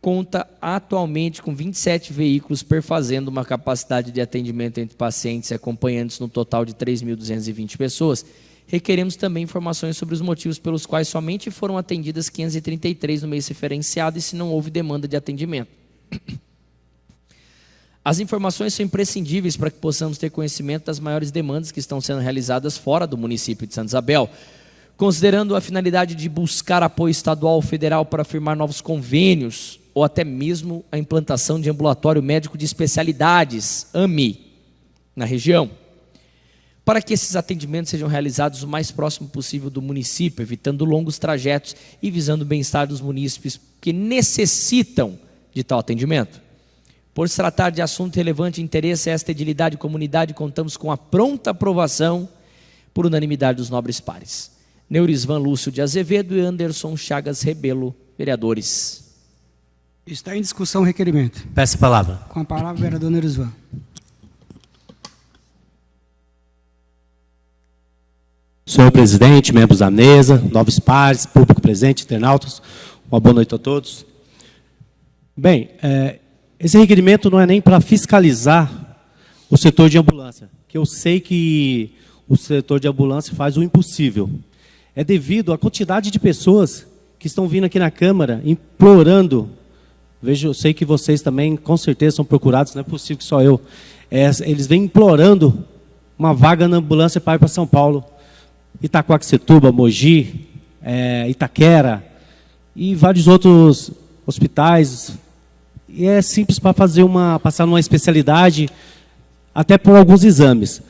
conta atualmente com 27 veículos perfazendo uma capacidade de atendimento entre pacientes e acompanhantes no total de 3.220 pessoas. Requeremos também informações sobre os motivos pelos quais somente foram atendidas 533 no mês referenciado e se não houve demanda de atendimento. As informações são imprescindíveis para que possamos ter conhecimento das maiores demandas que estão sendo realizadas fora do município de Santa Isabel, considerando a finalidade de buscar apoio estadual ou federal para firmar novos convênios ou até mesmo a implantação de ambulatório médico de especialidades, AMI, na região, para que esses atendimentos sejam realizados o mais próximo possível do município, evitando longos trajetos e visando o bem-estar dos munícipes que necessitam de tal atendimento. Por se tratar de assunto relevante de interesse a esta edilidade e comunidade, contamos com a pronta aprovação por unanimidade dos nobres pares. Neurisvan Lúcio de Azevedo e Anderson Chagas Rebelo, vereadores. Está em discussão o requerimento. Peço a palavra. Com a palavra, o vereador Neurisvan. Senhor presidente, membros da mesa, nobres pares, público presente, internautas, uma boa noite a todos. Bem, esse requerimento não é nem para fiscalizar o setor de ambulância, que eu sei que o setor de ambulância faz o impossível. É devido à quantidade de pessoas que estão vindo aqui na Câmara implorando. Vejo, eu sei que vocês também, com certeza, são procurados, não é possível que só eu. Eles vêm implorando uma vaga na ambulância para ir para São Paulo. Itacoaxetuba, Mogi, Itaquera e vários outros hospitais. E é simples para passar numa especialidade, até por alguns exames.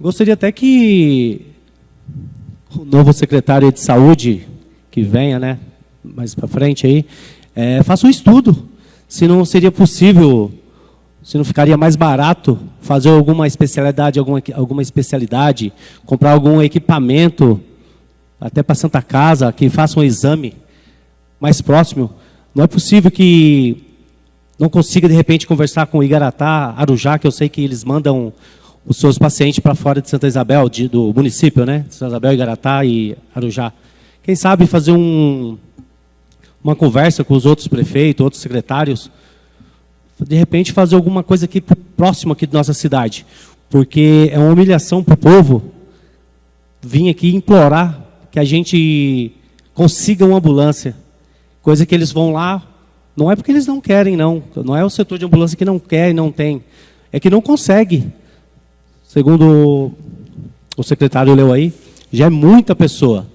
Gostaria até que o novo secretário de saúde, que venha, né, mais para frente aí, faça um estudo, se não seria possível, se não ficaria mais barato fazer alguma especialidade, comprar algum equipamento, até para Santa Casa, que faça um exame mais próximo. Não é possível que não consiga, de repente, conversar com o Igaratá, Arujá, que eu sei que eles mandam os seus pacientes para fora de Santa Isabel, do município, né? Santa Isabel, Igaratá e Arujá. Quem sabe fazer uma conversa com os outros prefeitos, outros secretários, de repente fazer alguma coisa aqui próximo aqui da nossa cidade, porque é uma humilhação para o povo vir aqui implorar que a gente consiga uma ambulância, coisa que eles vão lá, não é porque eles não querem, não é o setor de ambulância que não quer e não tem, é que não consegue. Segundo o secretário leu aí, já é muita pessoa,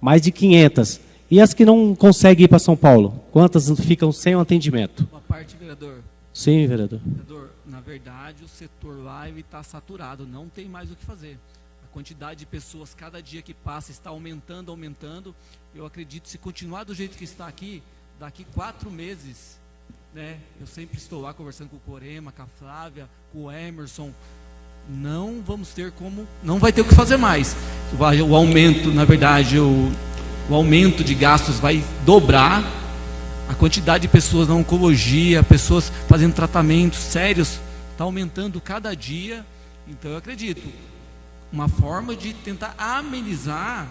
mais de 500. E as que não conseguem ir para São Paulo? Quantas ficam sem um atendimento? Uma parte, vereador. Sim, vereador. Vereador, na verdade, o setor lá está saturado, não tem mais o que fazer. A quantidade de pessoas, cada dia que passa, está aumentando. Eu acredito que se continuar do jeito que está aqui, daqui 4 meses, né, eu sempre estou lá conversando com o Corema, com a Flávia, com o Emerson, não vai ter o que fazer mais. O aumento, na verdade, o aumento de gastos vai dobrar, a quantidade de pessoas na oncologia, pessoas fazendo tratamentos sérios, está aumentando cada dia. Então eu acredito, uma forma de tentar amenizar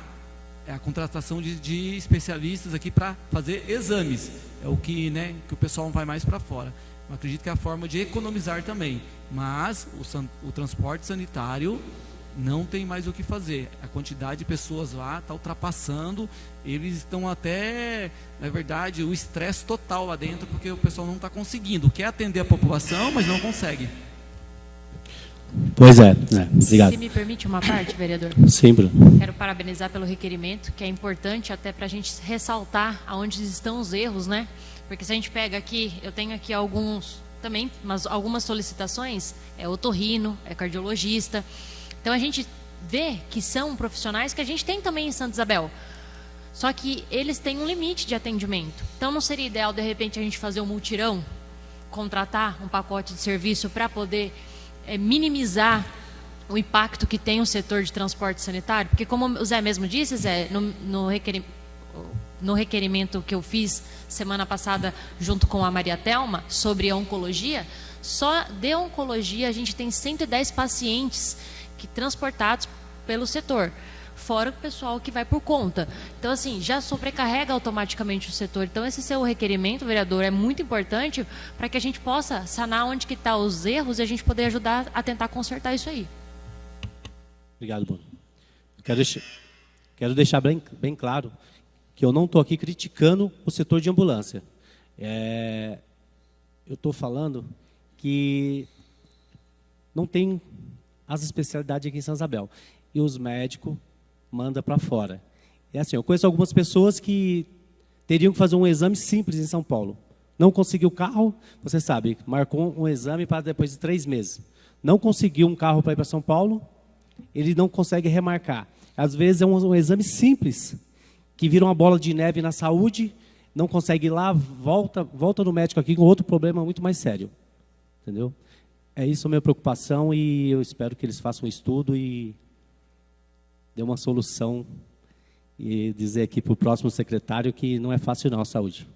é a contratação de especialistas aqui para fazer exames, é o que, né, que o pessoal vai mais para fora. Eu acredito que é a forma de economizar também, mas o transporte sanitário não tem mais o que fazer. A quantidade de pessoas lá está ultrapassando, eles estão até, na verdade, o estresse total lá dentro, porque o pessoal não está conseguindo, quer atender a população, mas não consegue. Pois é, obrigado. Se me permite uma parte, vereador. Sim, Bruno. Quero parabenizar pelo requerimento, que é importante até para a gente ressaltar aonde estão os erros, né? Porque se a gente pega aqui, eu tenho aqui alguns também, mas algumas solicitações, é otorrino, é cardiologista. Então a gente vê que são profissionais que a gente tem também em Santa Isabel. Só que eles têm um limite de atendimento. Então não seria ideal, de repente, a gente fazer um multirão, contratar um pacote de serviço para poder minimizar o impacto que tem o setor de transporte sanitário? Porque como o Zé mesmo disse, Zé, no requerimento que eu fiz semana passada junto com a Maria Thelma sobre a oncologia, só de oncologia a gente tem 110 pacientes transportados pelo setor, fora o pessoal que vai por conta. Então, assim, já sobrecarrega automaticamente o setor. Então, esse seu requerimento, vereador, é muito importante para que a gente possa sanar onde que estão os erros e a gente poder ajudar a tentar consertar isso aí. Obrigado, Bruno. Quero deixar bem claro que eu não estou aqui criticando o setor de ambulância. Eu estou falando que não tem as especialidades aqui em Santa Isabel. E os médicos mandam para fora. É assim, eu conheço algumas pessoas que teriam que fazer um exame simples em São Paulo. Não conseguiu carro, você sabe, marcou um exame para depois de 3 meses. Não conseguiu um carro para ir para São Paulo, ele não consegue remarcar. Às vezes é um exame simples, que vira uma bola de neve na saúde, não consegue ir lá, volta no médico aqui com outro problema muito mais sério. Entendeu? É isso a minha preocupação e eu espero que eles façam um estudo e dê uma solução e dizer aqui para o próximo secretário que não é fácil não a saúde.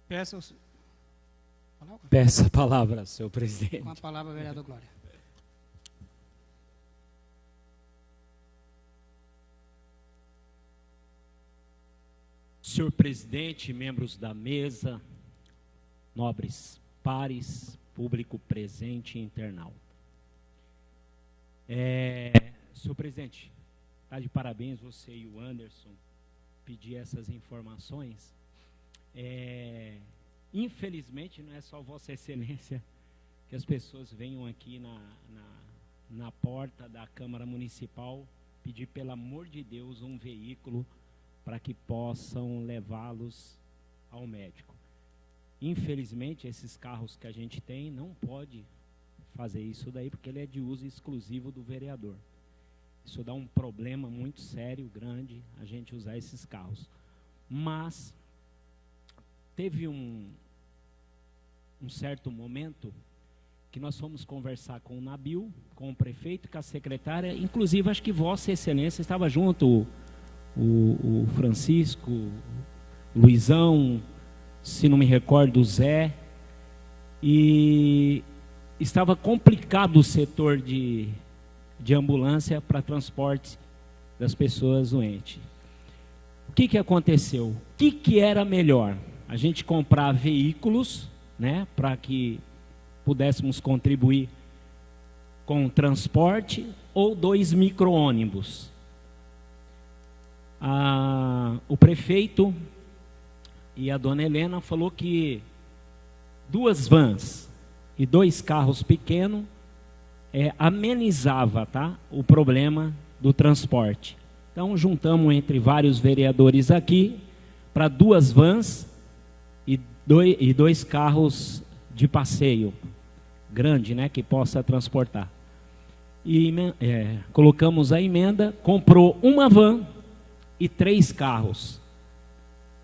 Peço a palavra, senhor presidente. Com a palavra, vereador Glória. Senhor presidente, membros da mesa, nobres pares, público presente e internauta. Senhor presidente, está de parabéns você e o Anderson pedir essas informações. Infelizmente, não é só Vossa Excelência que as pessoas venham aqui na porta da Câmara Municipal pedir, pelo amor de Deus, um veículo para que possam levá-los ao médico. Infelizmente, esses carros que a gente tem não pode fazer isso daí, porque ele é de uso exclusivo do vereador. Isso dá um problema muito sério, grande, a gente usar esses carros. Mas teve um certo momento que nós fomos conversar com o Nabil, com o prefeito, com a secretária, inclusive acho que Vossa Excelência estava junto, o Francisco, o Luizão, se não me recordo, o Zé, e estava complicado o setor de ambulância para transporte das pessoas doentes. O que aconteceu? O que era melhor? A gente comprar veículos, né, para que pudéssemos contribuir com o transporte, ou 2 micro-ônibus. O prefeito e a dona Helena falou que 2 vans e 2 carros pequenos amenizava, tá, o problema do transporte. Então juntamos entre vários vereadores aqui para 2 vans e 2 carros de passeio grande, né, que possa transportar. E colocamos a emenda, comprou 1 van e 3 carros.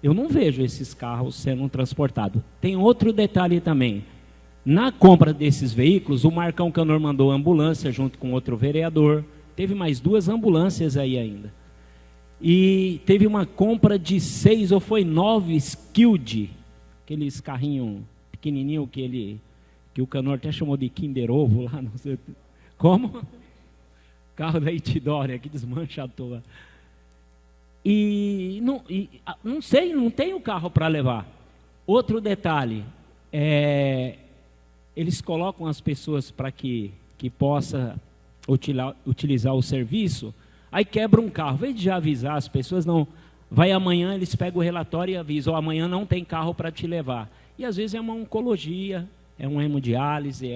Eu não vejo esses carros sendo transportados. Tem outro detalhe também. Na compra desses veículos, o Marcão Canor mandou ambulância junto com outro vereador. Teve mais 2 ambulâncias aí ainda. E teve uma compra de 6 ou foi 9 Skilled, aqueles carrinhos pequenininhos que o Canor até chamou de Kinder Ovo lá, não sei. Como? Carro da Itidória, que desmancha à toa. E não sei, não tem o carro para levar. Outro detalhe, eles colocam as pessoas para que possa utilizar o serviço, aí quebra um carro. Em vez de já avisar as pessoas, não, vai amanhã, eles pegam o relatório e avisam, amanhã não tem carro para te levar. E às vezes é uma oncologia, é um hemodiálise,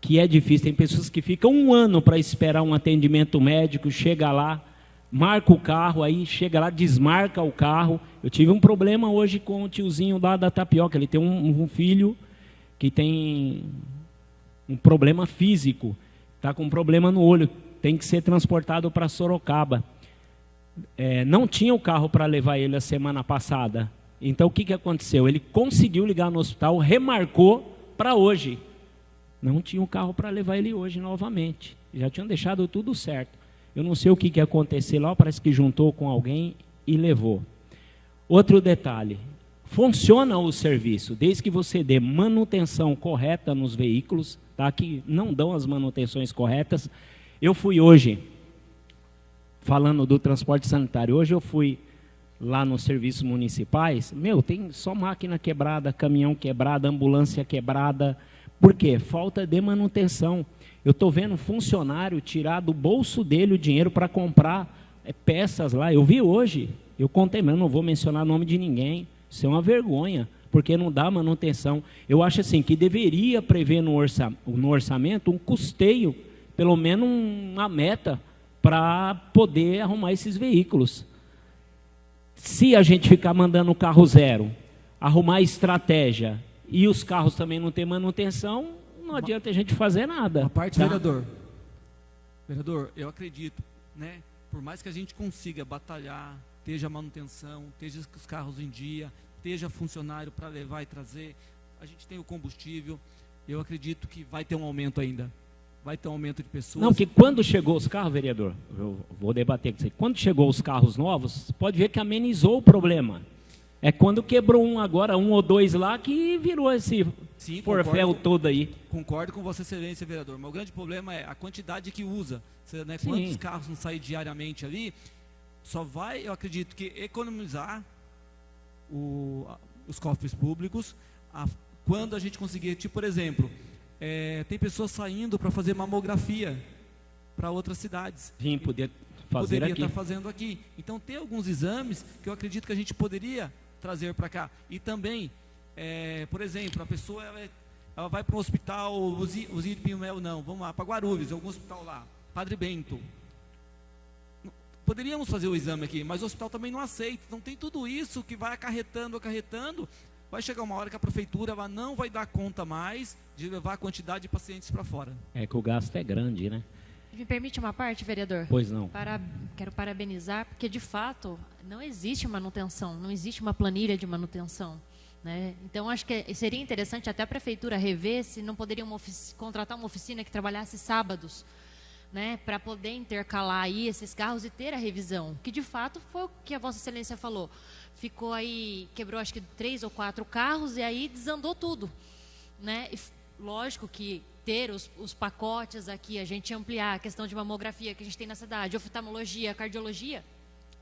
que é difícil. Tem pessoas que ficam 1 ano para esperar um atendimento médico, chega lá, marca o carro, aí chega lá, desmarca o carro. Eu tive um problema hoje com o tiozinho lá da Tapioca, ele tem um filho que tem um problema físico, está com um problema no olho, tem que ser transportado para Sorocaba. Não tinha o carro para levar ele a semana passada. Então, o que aconteceu? Ele conseguiu ligar no hospital, remarcou para hoje. Não tinha o carro para levar ele hoje novamente. Já tinham deixado tudo certo. Eu não sei o que aconteceu lá, parece que juntou com alguém e levou. Outro detalhe, funciona o serviço, desde que você dê manutenção correta nos veículos, tá? Que não dão as manutenções corretas. Eu fui hoje, falando do transporte sanitário, hoje eu fui lá nos serviços municipais, tem só máquina quebrada, caminhão quebrado, ambulância quebrada. Por quê? Falta de manutenção. Eu estou vendo um funcionário tirar do bolso dele o dinheiro para comprar peças lá. Eu vi hoje, eu contei, mas não vou mencionar o nome de ninguém. Isso é uma vergonha, porque não dá manutenção. Eu acho assim que deveria prever no orçamento um custeio, pelo menos uma meta, para poder arrumar esses veículos. Se a gente ficar mandando o carro zero, arrumar estratégia, e os carros também não ter manutenção, não adianta a gente fazer nada. Uma parte, tá? Vereador, eu acredito, né? Por mais que a gente consiga batalhar, esteja manutenção, esteja os carros em dia, esteja funcionário para levar e trazer, a gente tem o combustível, eu acredito que vai ter um aumento ainda. Vai ter um aumento de pessoas. Não, que quando chegou os carros, vereador, eu vou debater com você, quando chegou os carros novos, pode ver que amenizou o problema. É quando quebrou um ou dois lá que virou esse forféu todo aí. Concordo com Vossa Excelência, vereador, mas o grande problema é a quantidade que usa. Né, quantos carros não saem diariamente ali, só vai, eu acredito que economizar os cofres públicos quando a gente conseguir, tipo, por exemplo, tem pessoas saindo para fazer mamografia para outras cidades. Sim, poderia estar fazendo aqui. Então tem alguns exames que eu acredito que a gente poderia trazer para cá. E também, por exemplo, a pessoa ela vai para um hospital, Osírio Pinhel, não, vamos lá, para Guarulhos, algum hospital lá, Padre Bento. Poderíamos fazer o exame aqui, mas o hospital também não aceita. Então tem tudo isso que vai acarretando. Vai chegar uma hora que a prefeitura ela não vai dar conta mais de levar a quantidade de pacientes para fora. É que o gasto é grande, né? Me permite uma parte, vereador? Pois não. Quero parabenizar, porque de fato não existe manutenção, não existe uma planilha de manutenção. Né? Então acho que seria interessante até a prefeitura rever se não poderia contratar uma oficina que trabalhasse sábados, né, para poder intercalar aí esses carros e ter a revisão, que de fato foi o que a Vossa Excelência falou. Ficou aí, quebrou acho que 3 ou 4 carros e aí desandou tudo. Né? E, lógico que ter os pacotes aqui, a gente ampliar a questão de mamografia que a gente tem na cidade, oftalmologia, cardiologia,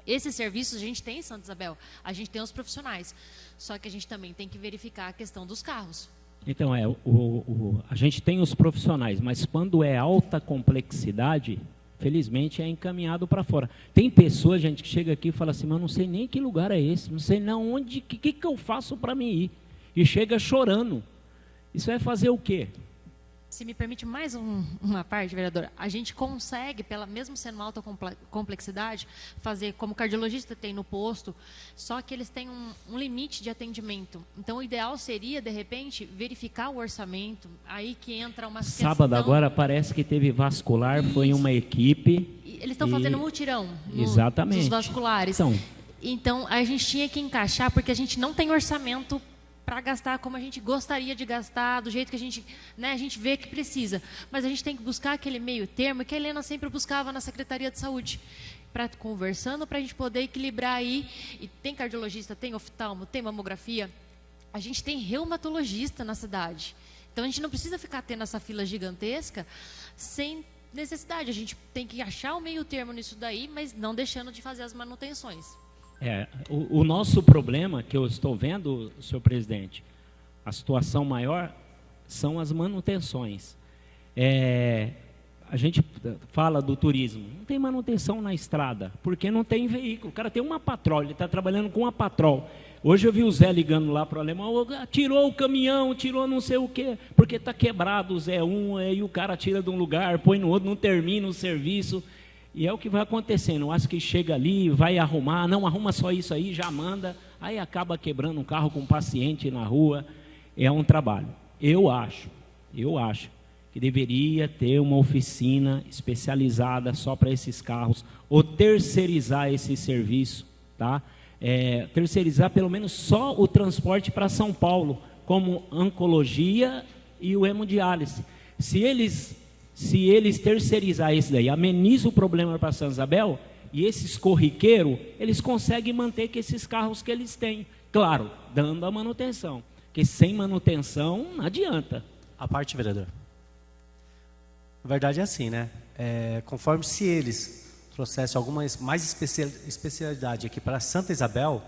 esses serviços a gente tem em Santa Isabel, a gente tem os profissionais, só que a gente também tem que verificar a questão dos carros. Então, a gente tem os profissionais, mas quando é alta complexidade, felizmente é encaminhado para fora. Tem pessoas, gente, que chega aqui e fala assim, mas não sei nem que lugar é esse, não sei nem onde, o que eu faço para mim ir? E chega chorando. Isso vai fazer o quê? Se me permite mais uma parte, vereador, a gente consegue, mesmo sendo uma alta complexidade, fazer como cardiologista tem no posto, só que eles têm um limite de atendimento. Então, o ideal seria, de repente, verificar o orçamento, aí que entra uma questão... Sábado agora parece que teve vascular, foi uma equipe... Eles estão fazendo mutirão exatamente. Dos vasculares. Então, a gente tinha que encaixar, porque a gente não tem orçamento para gastar como a gente gostaria de gastar, do jeito que a gente vê que precisa. Mas a gente tem que buscar aquele meio termo que a Helena sempre buscava na Secretaria de Saúde, conversando para a gente poder equilibrar aí. E tem cardiologista, tem oftalmo, tem mamografia. A gente tem reumatologista na cidade. Então a gente não precisa ficar tendo essa fila gigantesca sem necessidade. A gente tem que achar o meio termo nisso daí, mas não deixando de fazer as manutenções. O nosso problema, que eu estou vendo, senhor presidente, a situação maior são as manutenções. A gente fala do turismo, não tem manutenção na estrada, porque não tem veículo. O cara tem uma patrol, ele está trabalhando com uma patrol. Hoje eu vi o Zé ligando lá para o alemão, tirou o caminhão, tirou não sei o quê, porque está quebrado o Zé e o cara tira de um lugar, põe no outro, não termina o serviço. E é o que vai acontecendo, eu acho que chega ali, vai arrumar, não arruma só isso aí, já manda, aí acaba quebrando um carro com um paciente na rua, é um trabalho. eu acho que deveria ter uma oficina especializada só para esses carros, ou terceirizar esse serviço, tá? Terceirizar pelo menos só o transporte para São Paulo, como oncologia e o hemodiálise. Se eles terceirizar esse daí, ameniza o problema para Santa Isabel, e esses corriqueiros, eles conseguem manter que esses carros que eles têm. Claro, dando a manutenção, porque sem manutenção não adianta. A parte, vereador. A verdade é assim, né? Conforme se eles trouxessem alguma mais especialidade aqui para Santa Isabel,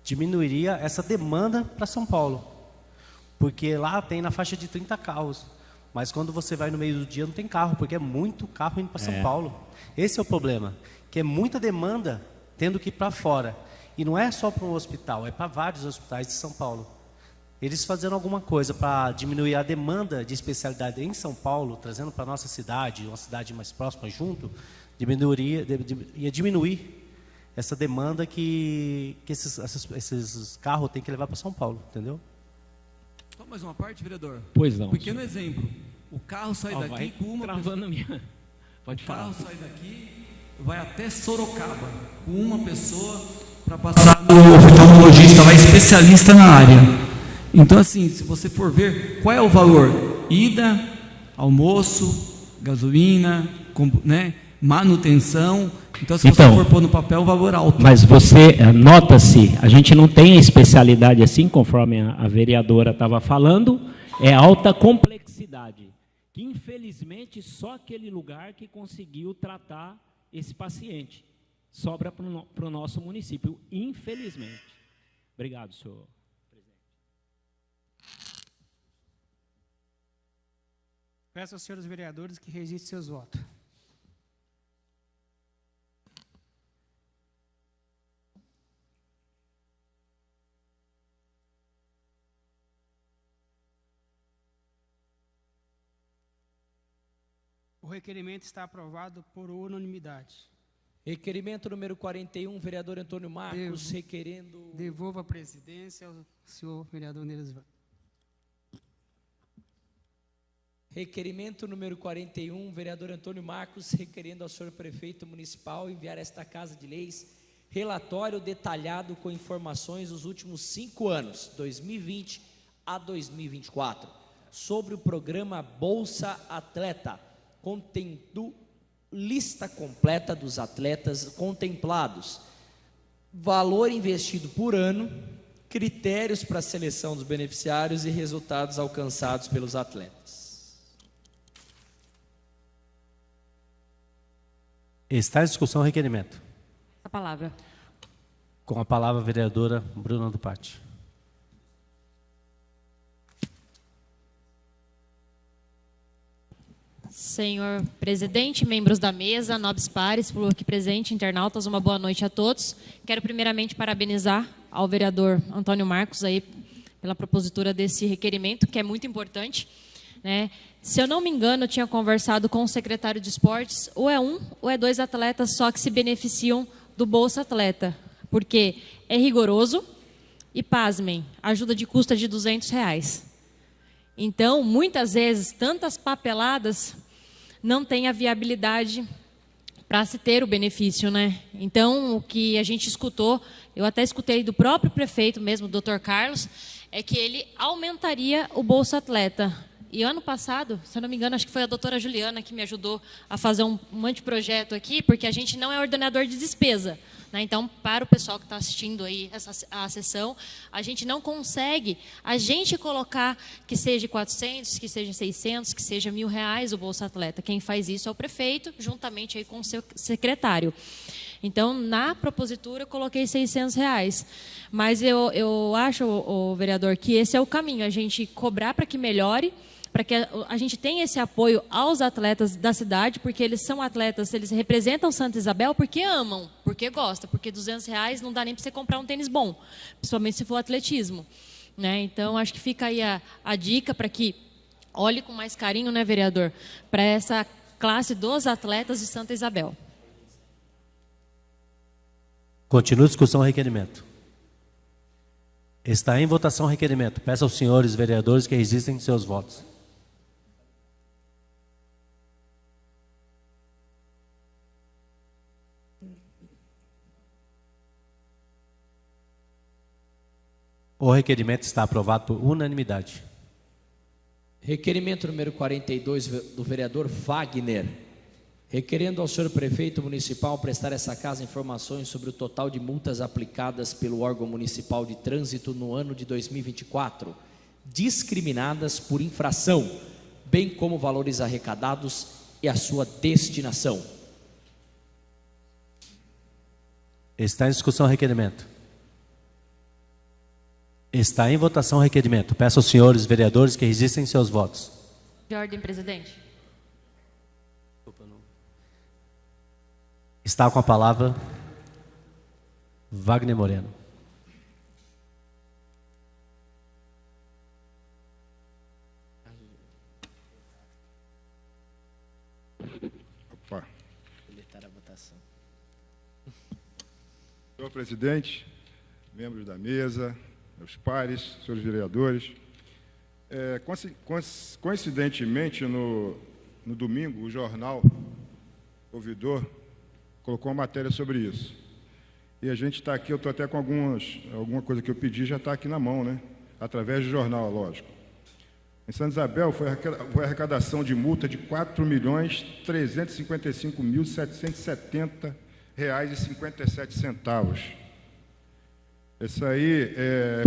diminuiria essa demanda para São Paulo. Porque lá tem na faixa de 30 carros. Mas quando você vai no meio do dia não tem carro, porque é muito carro indo para São Paulo. Esse é o problema, que é muita demanda tendo que ir para fora. E não é só para um hospital, é para vários hospitais de São Paulo. Eles fazendo alguma coisa para diminuir a demanda de especialidade em São Paulo, trazendo para a nossa cidade, uma cidade mais próxima junto, ia diminuir essa demanda que esses carros têm que levar para São Paulo, entendeu? Só mais uma parte, vereador? Pois não. Pequeno exemplo. O carro sai daqui com uma travando minha. Pode falar. O carro sai daqui, vai até Sorocaba com uma pessoa para passar no oftalmologista lá, especialista na área. Então, assim, se você for ver, qual é o valor? Ida, almoço, gasolina, né, manutenção. Então, se você for pôr no papel, o valor alto. Mas nota-se, a gente não tem a especialidade assim, conforme a vereadora estava falando, é alta complexidade. Que, infelizmente, só aquele lugar que conseguiu tratar esse paciente. Sobra para o nosso município, infelizmente. Obrigado, senhor. Peço aos senhores vereadores que registrem seus votos. O requerimento está aprovado por unanimidade. Requerimento número 41, vereador Antônio Marcos, requerendo... Devolvo a presidência ao senhor vereador Neresvan. Requerimento número 41, vereador Antônio Marcos, requerendo ao senhor prefeito municipal enviar a esta Casa de Leis relatório detalhado com informações dos últimos 5 anos, 2020 a 2024, sobre o programa Bolsa Atleta, contendo lista completa dos atletas contemplados, valor investido por ano, critérios para a seleção dos beneficiários e resultados alcançados pelos atletas. Está em discussão o requerimento. A palavra. Com a palavra a vereadora Bruna do Patti. Senhor presidente, membros da mesa, nobres pares, público aqui presente, internautas, uma boa noite a todos. Quero primeiramente parabenizar ao vereador Antônio Marcos aí pela propositura desse requerimento, que é muito importante, né? Se eu não me engano, eu tinha conversado com o secretário de esportes, ou é 1 ou é 2 atletas só que se beneficiam do Bolsa Atleta, porque é rigoroso e, pasmem, a ajuda de custo é de R$200. Então, muitas vezes, tantas papeladas não têm a viabilidade para se ter o benefício, né? Então, o que a gente escutou, eu até escutei do próprio prefeito mesmo, o Dr. Carlos, é que ele aumentaria o Bolsa Atleta. E ano passado, se eu não me engano, acho que foi a doutora Juliana que me ajudou a fazer um anteprojeto aqui, porque a gente não é ordenador de despesa, né? Então, para o pessoal que está assistindo aí a sessão, a gente não consegue colocar que seja 400, que seja 600, que seja R$1.000 o Bolsa Atleta. Quem faz isso é o prefeito, juntamente aí com o seu secretário. Então, na propositura, eu coloquei R$600. Mas eu acho, vereador, que esse é o caminho, a gente cobrar para que melhore, para que a gente tenha esse apoio aos atletas da cidade, porque eles são atletas, eles representam Santa Isabel porque amam, porque gostam, porque R$200 não dá nem para você comprar um tênis bom, principalmente se for atletismo, né? Então, acho que fica aí a dica para que olhe com mais carinho, né, vereador, para essa classe dos atletas de Santa Isabel. Continua a discussão do requerimento. Está em votação o requerimento. Peço aos senhores vereadores que registrem seus votos. O requerimento está aprovado por unanimidade. Requerimento número 42 do vereador Wagner. Requerendo ao senhor prefeito municipal prestar essa casa informações sobre o total de multas aplicadas pelo órgão municipal de trânsito no ano de 2024, discriminadas por infração, bem como valores arrecadados e a sua destinação. Está em discussão o requerimento. Está em votação o requerimento. Peço aos senhores vereadores que registrem seus votos. De ordem, presidente. Está com a palavra Wagner Moreno. Opa. Senhor presidente, membros da mesa, meus pares, senhores vereadores, coincidentemente, no domingo, o jornal Ouvidor colocou uma matéria sobre isso. E a gente está aqui, eu estou até com alguma coisa que eu pedi, já está aqui na mão, né? Através do jornal, lógico. Em Santa Isabel foi a arrecadação de multa de R$ 4.355.770,57. Essa aí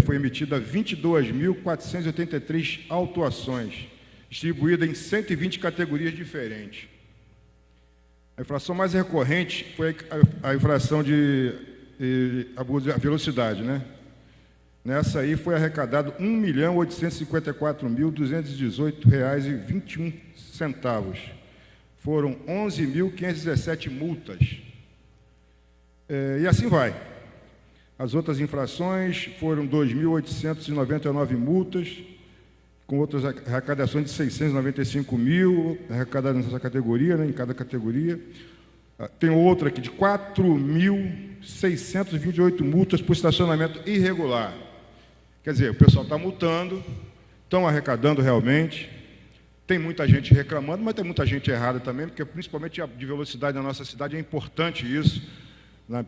foi emitida 22.483 autuações, distribuída em 120 categorias diferentes. A infração mais recorrente foi a infração de abuso de velocidade, né? Nessa aí foi arrecadado R$ 1.854.218,21. Foram 11.517 multas. E assim vai. As outras infrações foram 2.899 multas, com outras arrecadações de 695 mil, arrecadadas nessa categoria, né, em cada categoria. Tem outra aqui de 4.628 multas por estacionamento irregular. Quer dizer, o pessoal está multando, estão arrecadando realmente, tem muita gente reclamando, mas tem muita gente errada também, porque principalmente de velocidade na nossa cidade é importante isso,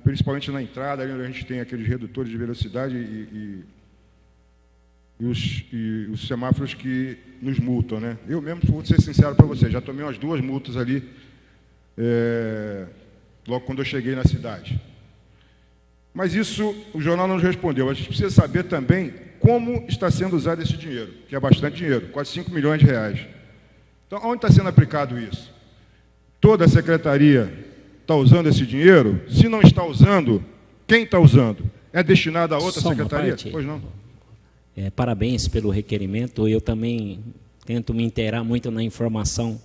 principalmente na entrada, ali onde a gente tem aqueles redutores de velocidade e os semáforos que nos multam, né? Eu mesmo, vou ser sincero para você, já tomei umas 2 multas ali, logo quando eu cheguei na cidade. Mas isso o jornal não nos respondeu. A gente precisa saber também como está sendo usado esse dinheiro, que é bastante dinheiro, quase 5 milhões de reais. Então, onde está sendo aplicado isso? Toda a secretaria está usando esse dinheiro? Se não está usando, quem está usando? É destinado a outra secretaria? Pois não. Parabéns pelo requerimento. Eu também tento me inteirar muito na informação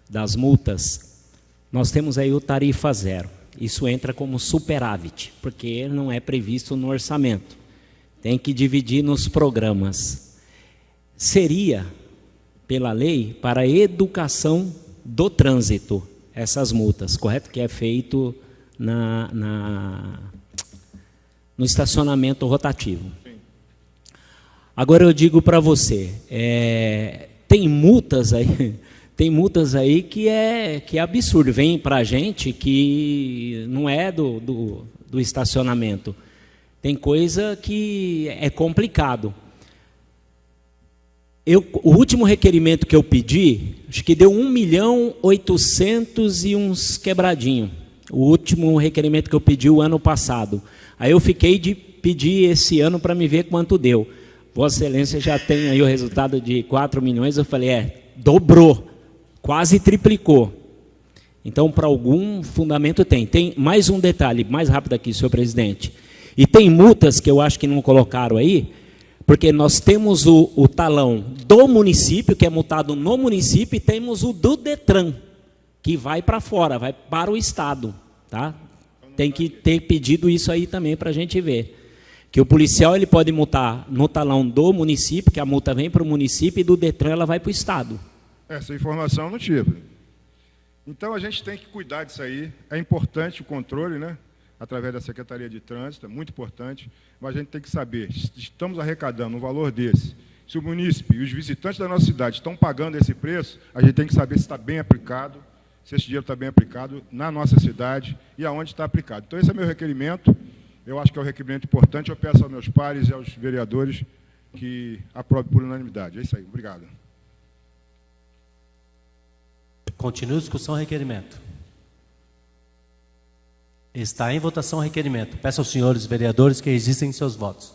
das multas. Nós temos aí o tarifa zero. Isso entra como superávit, porque não é previsto no orçamento. Tem que dividir nos programas. Seria, pela lei, para a educação do trânsito, essas multas, correto? Que é feito no estacionamento rotativo. Agora eu digo para você, tem multas aí que é absurdo, vem para a gente que não é do estacionamento. Tem coisa que é complicado. O último requerimento que eu pedi, acho que deu 1.800.000 e uns quebradinho. O último requerimento que eu pedi o ano passado. Aí eu fiquei de pedir esse ano para me ver quanto deu. Vossa Excelência já tem aí o resultado de 4 milhões, eu falei, dobrou, quase triplicou. Então, para algum fundamento tem. Tem mais um detalhe, mais rápido aqui, senhor presidente. E tem multas que eu acho que não colocaram aí, porque nós temos o talão do município, que é multado no município, e temos o do Detran, que vai para fora, vai para o Estado. Tá? Tem que ter pedido isso aí também para a gente ver. Que o policial ele pode multar no talão do município, que a multa vem para o município, e do Detran ela vai para o Estado. Essa informação eu não tive. Então a gente tem que cuidar disso aí. É importante o controle, né? através da Secretaria de Trânsito, é muito importante, mas a gente tem que saber, estamos arrecadando um valor desse, se o munícipe e os visitantes da nossa cidade estão pagando esse preço, a gente tem que saber se está bem aplicado, se esse dinheiro está bem aplicado na nossa cidade e aonde está aplicado. Então, esse é meu requerimento, eu acho que é um requerimento importante, eu peço aos meus pares e aos vereadores que aprovem por unanimidade. É isso aí, obrigado. Continua a discussão, requerimento. Está em votação o requerimento. Peço aos senhores vereadores que registrem seus votos.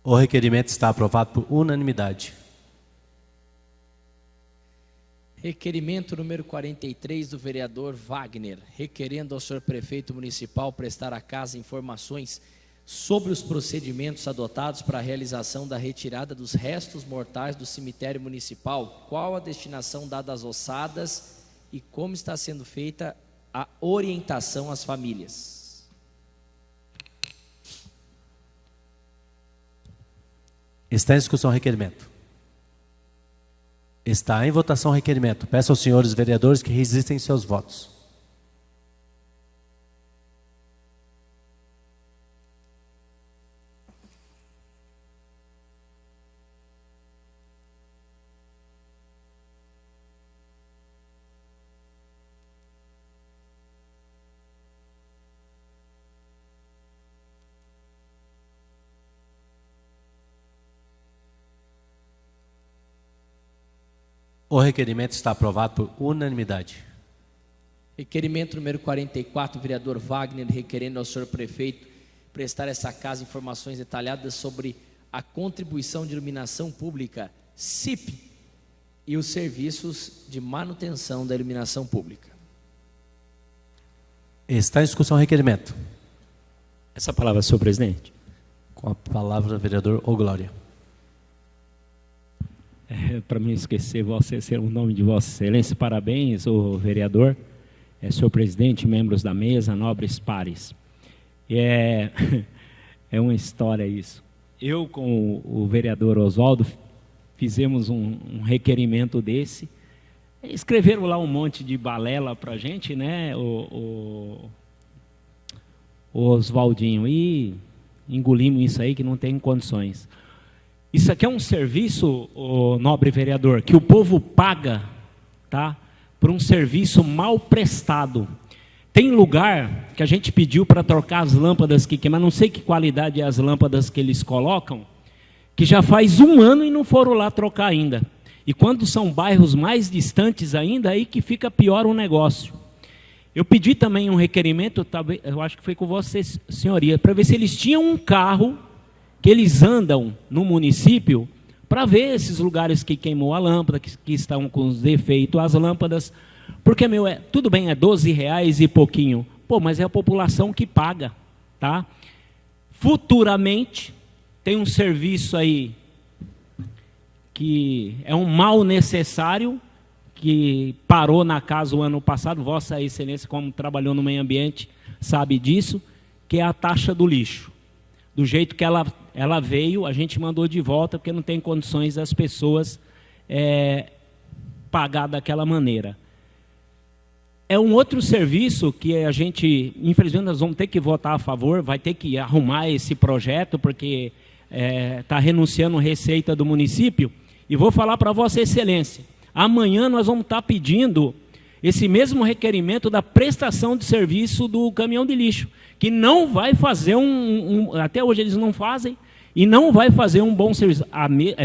O requerimento está aprovado por unanimidade. Requerimento número 43 do vereador Wagner, requerendo ao senhor prefeito municipal prestar à casa informações sobre os procedimentos adotados para a realização da retirada dos restos mortais do cemitério municipal, qual a destinação dada às ossadas e como está sendo feita a orientação às famílias. Está em discussão o requerimento. Está em votação o requerimento. Peço aos senhores vereadores que registrem seus votos. O requerimento está aprovado por unanimidade. Requerimento número 44, vereador Wagner, requerendo ao senhor prefeito prestar essa casa informações detalhadas sobre a contribuição de iluminação pública, CIP, e os serviços de manutenção da iluminação pública. Está em discussão o requerimento. Essa palavra, senhor presidente. Com a palavra, vereador Oglória. Para mim esquecer o nome de Vossa Excelência, parabéns, o vereador, senhor presidente, membros da mesa, nobres pares. É uma história isso. Eu com o vereador Oswaldo fizemos um requerimento desse, escreveram lá um monte de balela para a gente, né, o Oswaldinho, e engolimos isso aí que não tem condições. Isso aqui é um serviço, nobre vereador, que o povo paga, tá, por um serviço mal prestado. Tem lugar que a gente pediu para trocar as lâmpadas que queimam, não sei que qualidade é as lâmpadas que eles colocam, que já faz 1 ano e não foram lá trocar ainda. E quando são bairros mais distantes ainda, aí que fica pior o negócio. Eu pedi também um requerimento, eu acho que foi com Vossa Senhoria, para ver se eles tinham um carro que eles andam no município para ver esses lugares que queimou a lâmpada, que estão com os defeitos as lâmpadas, porque, tudo bem, é R$12 e pouquinho, mas é a população que paga, tá? Futuramente, tem um serviço aí que é um mal necessário, que parou na casa o ano passado, Vossa Excelência, como trabalhou no meio ambiente, sabe disso, que é a taxa do lixo. Do jeito que ela veio, a gente mandou de volta, porque não tem condições das pessoas pagar daquela maneira. É um outro serviço que a gente, infelizmente, nós vamos ter que votar a favor, vai ter que arrumar esse projeto, porque está renunciando receita do município. E vou falar para Vossa Excelência, amanhã nós vamos estar pedindo esse mesmo requerimento da prestação de serviço do caminhão de lixo, que não vai fazer até hoje eles não fazem, e não vai fazer um bom serviço.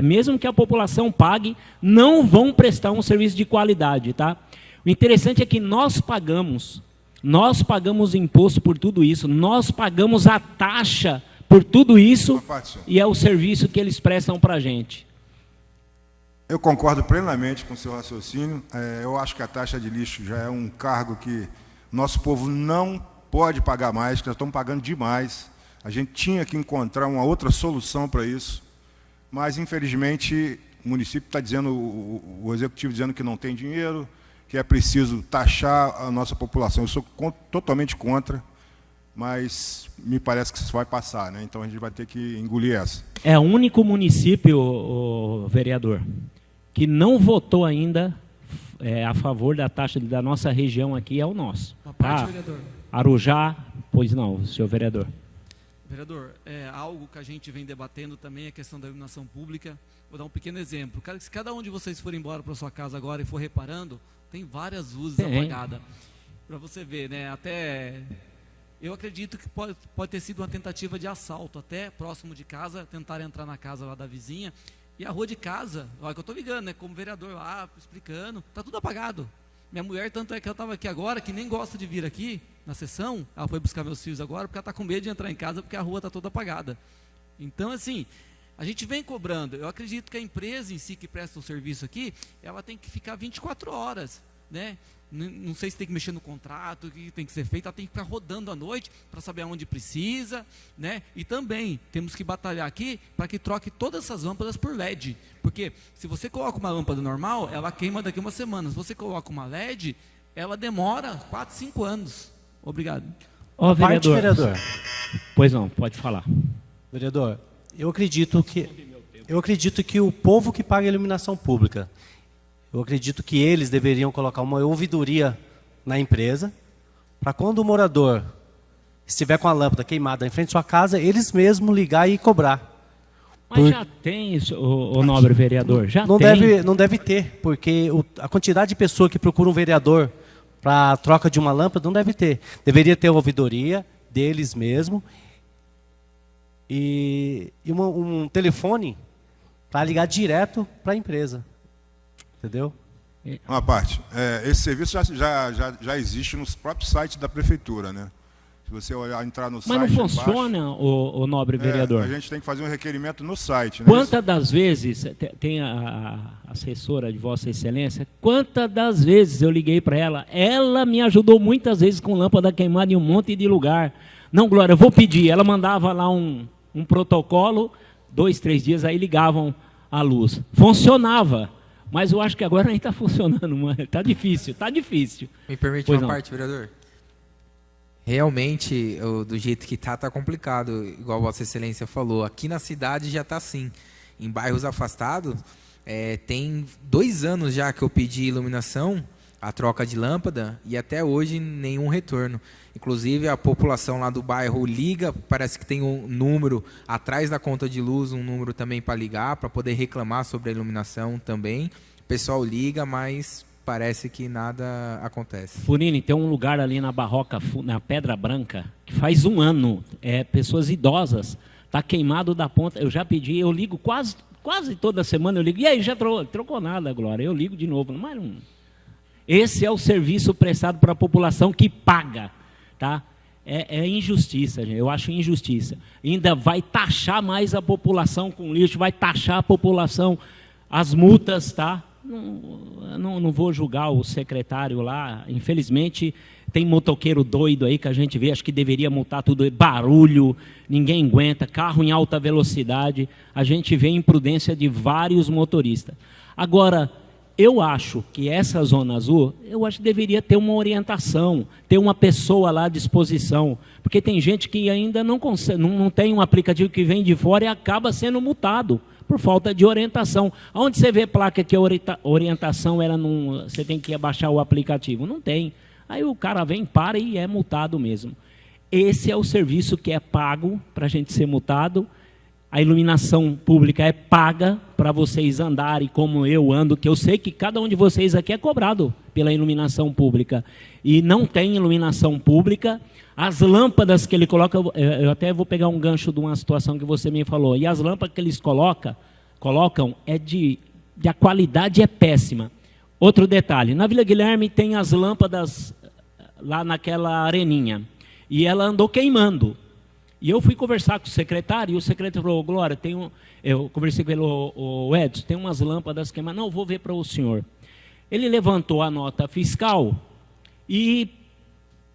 Mesmo que a população pague, não vão prestar um serviço de qualidade, tá? O interessante é que nós pagamos imposto por tudo isso, nós pagamos a taxa por tudo isso, e é o serviço que eles prestam para a gente. Eu concordo plenamente com o seu raciocínio. Eu acho que a taxa de lixo já é um cargo que nosso povo não pode pagar mais, que nós estamos pagando demais. A gente tinha que encontrar uma outra solução para isso, mas, infelizmente, o município está dizendo, o executivo dizendo que não tem dinheiro, que é preciso taxar a nossa população. Eu sou totalmente contra, mas me parece que isso vai passar, né? Então a gente vai ter que engolir essa. É o único município, o vereador, que não votou ainda a favor da taxa da nossa região aqui, é o nosso. Uma parte, vereador. Arujá, pois não, senhor vereador. Vereador, algo que a gente vem debatendo também é a questão da iluminação pública. Vou dar um pequeno exemplo. Se cada um de vocês for embora para sua casa agora e for reparando, tem várias luzes apagadas. Para você ver, né? Até eu acredito que pode ter sido uma tentativa de assalto, até próximo de casa, tentar entrar na casa lá da vizinha. E a rua de casa, olha que eu estou ligando, né? Como vereador lá, explicando, está tudo apagado. Minha mulher, tanto é que ela estava aqui agora, que nem gosta de vir aqui na sessão, ela foi buscar meus filhos agora, porque ela está com medo de entrar em casa, porque a rua está toda apagada. Então, assim, a gente vem cobrando. Eu acredito que a empresa em si que presta o serviço aqui, ela tem que ficar 24 horas, né? Não sei se tem que mexer no contrato, o que tem que ser feito, ela tem que ficar rodando à noite para saber aonde precisa, né? E também temos que batalhar aqui para que troque todas essas lâmpadas por LED, porque se você coloca uma lâmpada normal, ela queima daqui a uma semana. Se você coloca uma LED, ela demora 4, 5 anos. Obrigado. Ó, vereador. Pois não, pode falar. Vereador, eu acredito que o povo que paga a iluminação pública, eu acredito que eles deveriam colocar uma ouvidoria na empresa, para quando o morador estiver com a lâmpada queimada em frente à sua casa, eles mesmos ligar e cobrar. Mas já tem isso, o nobre vereador, já não tem. Não deve ter, porque a quantidade de pessoas que procuram um vereador para a troca de uma lâmpada não deve ter. Deveria ter uma ouvidoria deles mesmo e um telefone para ligar direto para a empresa. Entendeu? Uma parte. Esse serviço já existe nos próprios sites da prefeitura, né? Se você entrar no site... Mas não funciona, o nobre vereador? A gente tem que fazer um requerimento no site. Né? Quantas das vezes, tem a assessora de Vossa Excelência, quantas das vezes eu liguei para ela me ajudou muitas vezes com lâmpada queimada em um monte de lugar. Não, Glória, eu vou pedir. Ela mandava lá um protocolo, 2, 3 dias, aí ligavam a luz. Funcionava. Mas eu acho que agora nem está funcionando, mano. Está difícil, está difícil. Me permite uma parte, vereador? Realmente, do jeito que está complicado, igual Vossa Excelência falou. Aqui na cidade já está assim. Em bairros afastados, tem 2 anos já que eu pedi iluminação, a troca de lâmpada, e até hoje nenhum retorno. Inclusive, a população lá do bairro liga, parece que tem um número atrás da conta de luz, um número também para ligar, para poder reclamar sobre a iluminação também. O pessoal liga, mas parece que nada acontece. Furini, tem um lugar ali na Barroca, na Pedra Branca, que faz 1 ano, pessoas idosas, está queimado da ponta. Eu já pedi, eu ligo quase toda semana, eu ligo. E aí, já trocou nada, Glória? Eu ligo de novo. Mas não. Esse é o serviço prestado para a população que paga. Tá? É injustiça, gente. Eu acho injustiça. Ainda vai taxar mais a população com lixo, vai taxar a população, as multas, tá? Não vou julgar o secretário lá. Infelizmente, tem motoqueiro doido aí que a gente vê, acho que deveria multar tudo, barulho, ninguém aguenta, carro em alta velocidade. A gente vê imprudência de vários motoristas. Agora, eu acho que essa zona azul, eu acho que deveria ter uma orientação, ter uma pessoa lá à disposição, porque tem gente que ainda não consegue, não tem um aplicativo que vem de fora e acaba sendo multado por falta de orientação. Onde você vê placa que a orientação era você tem que abaixar o aplicativo? Não tem. Aí o cara vem, para e é multado mesmo. Esse é o serviço que é pago para a gente ser multado. A iluminação pública é paga para vocês andarem como eu ando, que eu sei que cada um de vocês aqui é cobrado pela iluminação pública. E não tem iluminação pública. As lâmpadas que ele coloca, eu até vou pegar um gancho de uma situação que você me falou, e as lâmpadas que eles colocam a qualidade é péssima. Outro detalhe, na Vila Guilherme tem as lâmpadas lá naquela areninha, e ela andou queimando. E eu fui conversar com o secretário, e o secretário falou, Glória, eu conversei com ele, o Edson, tem umas lâmpadas queimando. Não, vou ver para o senhor. Ele levantou a nota fiscal e,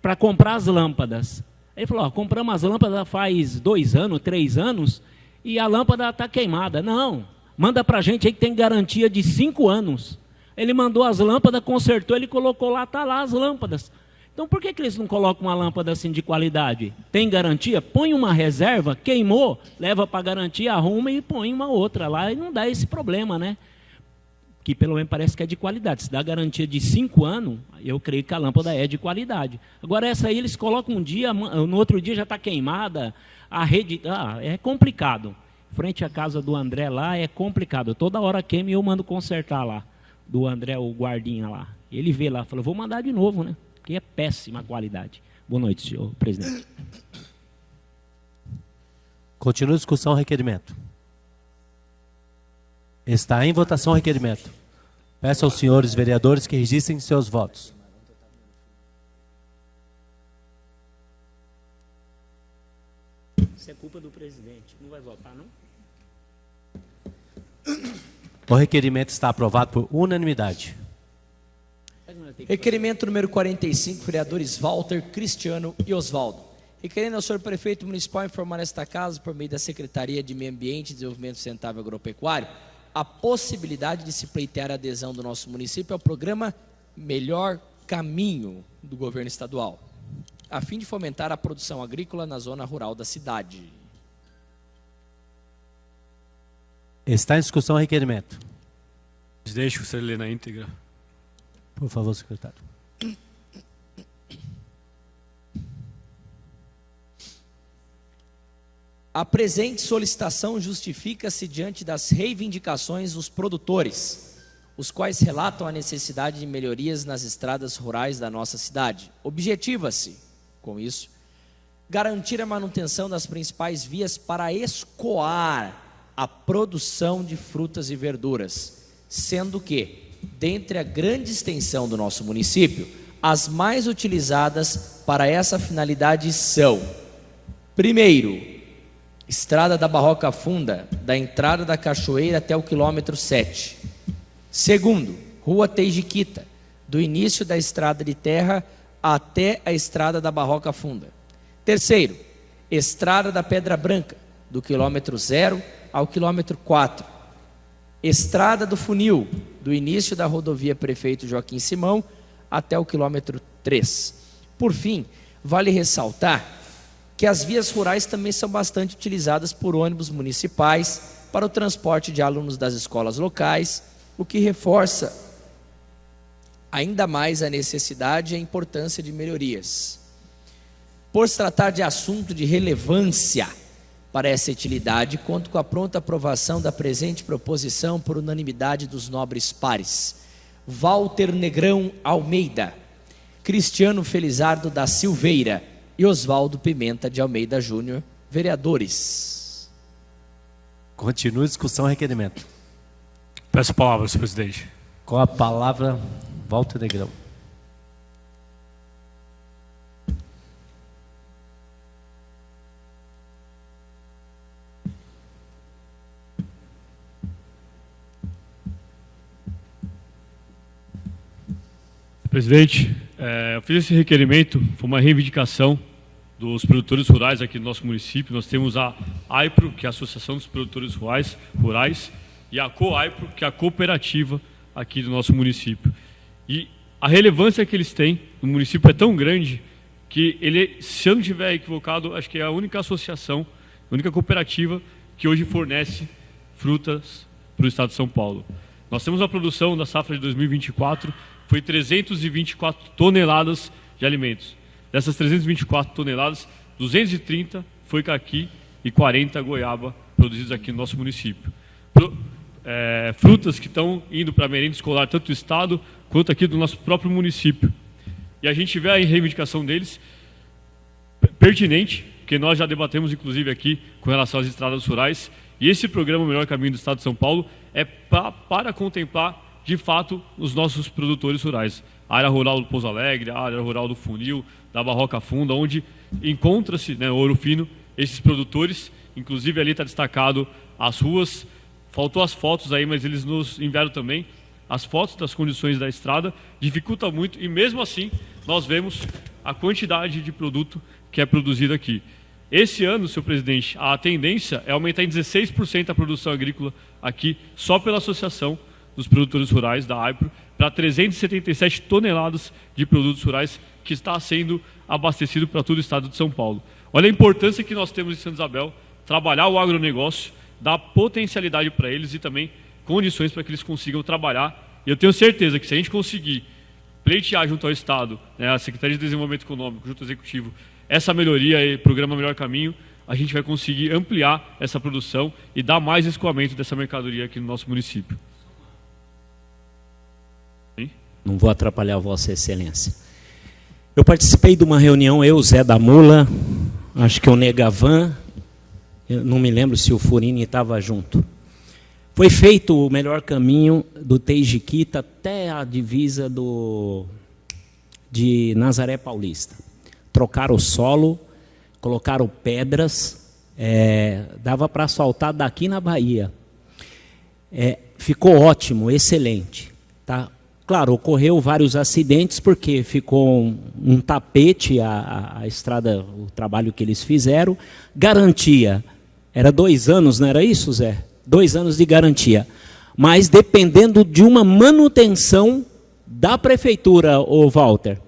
para comprar as lâmpadas, Ele falou, ó, compramos as lâmpadas faz 2 anos, 3 anos, e a lâmpada está queimada. Não, manda para a gente aí que tem garantia de 5 anos. Ele mandou as lâmpadas, consertou, ele colocou lá, está lá as lâmpadas. Então por que eles não colocam uma lâmpada assim de qualidade? Tem garantia? Põe uma reserva, queimou, leva para garantia, arruma e põe uma outra lá e não dá esse problema, né? Que pelo menos parece que é de qualidade. Se dá garantia de 5 anos, eu creio que a lâmpada é de qualidade. Agora essa aí eles colocam um dia, no outro dia já está queimada, a rede... é complicado. Frente à casa do André lá é complicado. Toda hora queima e eu mando consertar lá. Do André, o guardinha lá. Ele vê lá, falou, vou mandar de novo, né? Porque é péssima a qualidade. Boa noite, senhor presidente. Continua a discussão, requerimento. Está em votação o requerimento. Peço aos senhores vereadores que registrem seus votos. Isso é culpa do presidente. Não vai votar, não? O requerimento está aprovado por unanimidade. Requerimento número 45, vereadores Walter, Cristiano e Osvaldo. Requerendo ao senhor prefeito municipal informar esta casa, por meio da Secretaria de Meio Ambiente e Desenvolvimento Sustentável Agropecuário, a possibilidade de se pleitear a adesão do nosso município ao programa Melhor Caminho do governo estadual, a fim de fomentar a produção agrícola na zona rural da cidade. Está em discussão o requerimento. Presidente, gostaria de ler na íntegra. Por favor, secretário. A presente solicitação justifica-se diante das reivindicações dos produtores, os quais relatam a necessidade de melhorias nas estradas rurais da nossa cidade. Objetiva-se, com isso, garantir a manutenção das principais vias para escoar a produção de frutas e verduras, sendo que, dentre a grande extensão do nosso município, as mais utilizadas para essa finalidade são: primeiro, Estrada da Barroca Funda, da entrada da Cachoeira até o quilômetro 7. Segundo, Rua Teijiquita, do início da estrada de terra até a Estrada da Barroca Funda. Terceiro, Estrada da Pedra Branca, do quilômetro 0 ao quilômetro 4. Estrada do Funil, do início da rodovia Prefeito Joaquim Simão até o quilômetro 3. Por fim, vale ressaltar que as vias rurais também são bastante utilizadas por ônibus municipais para o transporte de alunos das escolas locais, o que reforça ainda mais a necessidade e a importância de melhorias. Por se tratar de assunto de relevância para essa utilidade, conto com a pronta aprovação da presente proposição por unanimidade dos nobres pares: Walter Negrão Almeida, Cristiano Felizardo da Silveira e Osvaldo Pimenta de Almeida Júnior, vereadores. Continua a discussão, requerimento. Peço palavras, presidente. Com a palavra, Walter Negrão. Presidente, eu fiz esse requerimento, foi uma reivindicação dos produtores rurais aqui do nosso município. Nós temos a AIPRO, que é a Associação dos Produtores Rurais, e a COAIPRO, que é a cooperativa aqui do nosso município. E a relevância que eles têm no município é tão grande que ele, se eu não estiver equivocado, acho que é a única associação, a única cooperativa que hoje fornece frutas para o estado de São Paulo. Nós temos a produção da safra de 2024, foi 324 toneladas de alimentos. Dessas 324 toneladas, 230 foi caqui e 40 goiaba produzidos aqui no nosso município. Frutas que estão indo para a merenda escolar, tanto do estado quanto aqui do nosso próprio município. E a gente vê a reivindicação deles pertinente, que nós já debatemos inclusive aqui com relação às estradas rurais. E esse programa Melhor Caminho do Estado de São Paulo é para contemplar de fato os nossos produtores rurais. A área rural do Pouso Alegre, a área rural do Funil, da Barroca Funda, onde encontra-se, né, Ouro Fino, esses produtores. Inclusive ali está destacado as ruas. Faltou as fotos aí, mas eles nos enviaram também as fotos das condições da estrada. Dificulta muito e mesmo assim nós vemos a quantidade de produto que é produzida aqui. Esse ano, senhor presidente, a tendência é aumentar em 16% a produção agrícola aqui, só pela Associação dos Produtores Rurais, da AIPRO, para 377 toneladas de produtos rurais que está sendo abastecido para todo o estado de São Paulo. Olha a importância que nós temos em Santa Isabel, trabalhar o agronegócio, dar potencialidade para eles e também condições para que eles consigam trabalhar. E eu tenho certeza que se a gente conseguir pleitear junto ao Estado, né, a Secretaria de Desenvolvimento Econômico, junto ao Executivo, essa melhoria e programa Melhor Caminho, a gente vai conseguir ampliar essa produção e dar mais escoamento dessa mercadoria aqui no nosso município. Não vou atrapalhar Vossa Excelência. Eu participei de uma reunião, eu, Zé da Mula, acho que o Negavan, eu não me lembro se o Furini estava junto. Foi feito o melhor caminho do Teijiquita até a divisa de Nazaré Paulista. Trocaram o solo, colocaram pedras, dava para asfaltar daqui na Bahia. Ficou ótimo, excelente. Tá? Claro, ocorreu vários acidentes porque ficou um tapete a estrada, o trabalho que eles fizeram. Garantia, era 2 anos, não era isso, Zé? 2 anos de garantia. Mas dependendo de uma manutenção da prefeitura, ô Walter.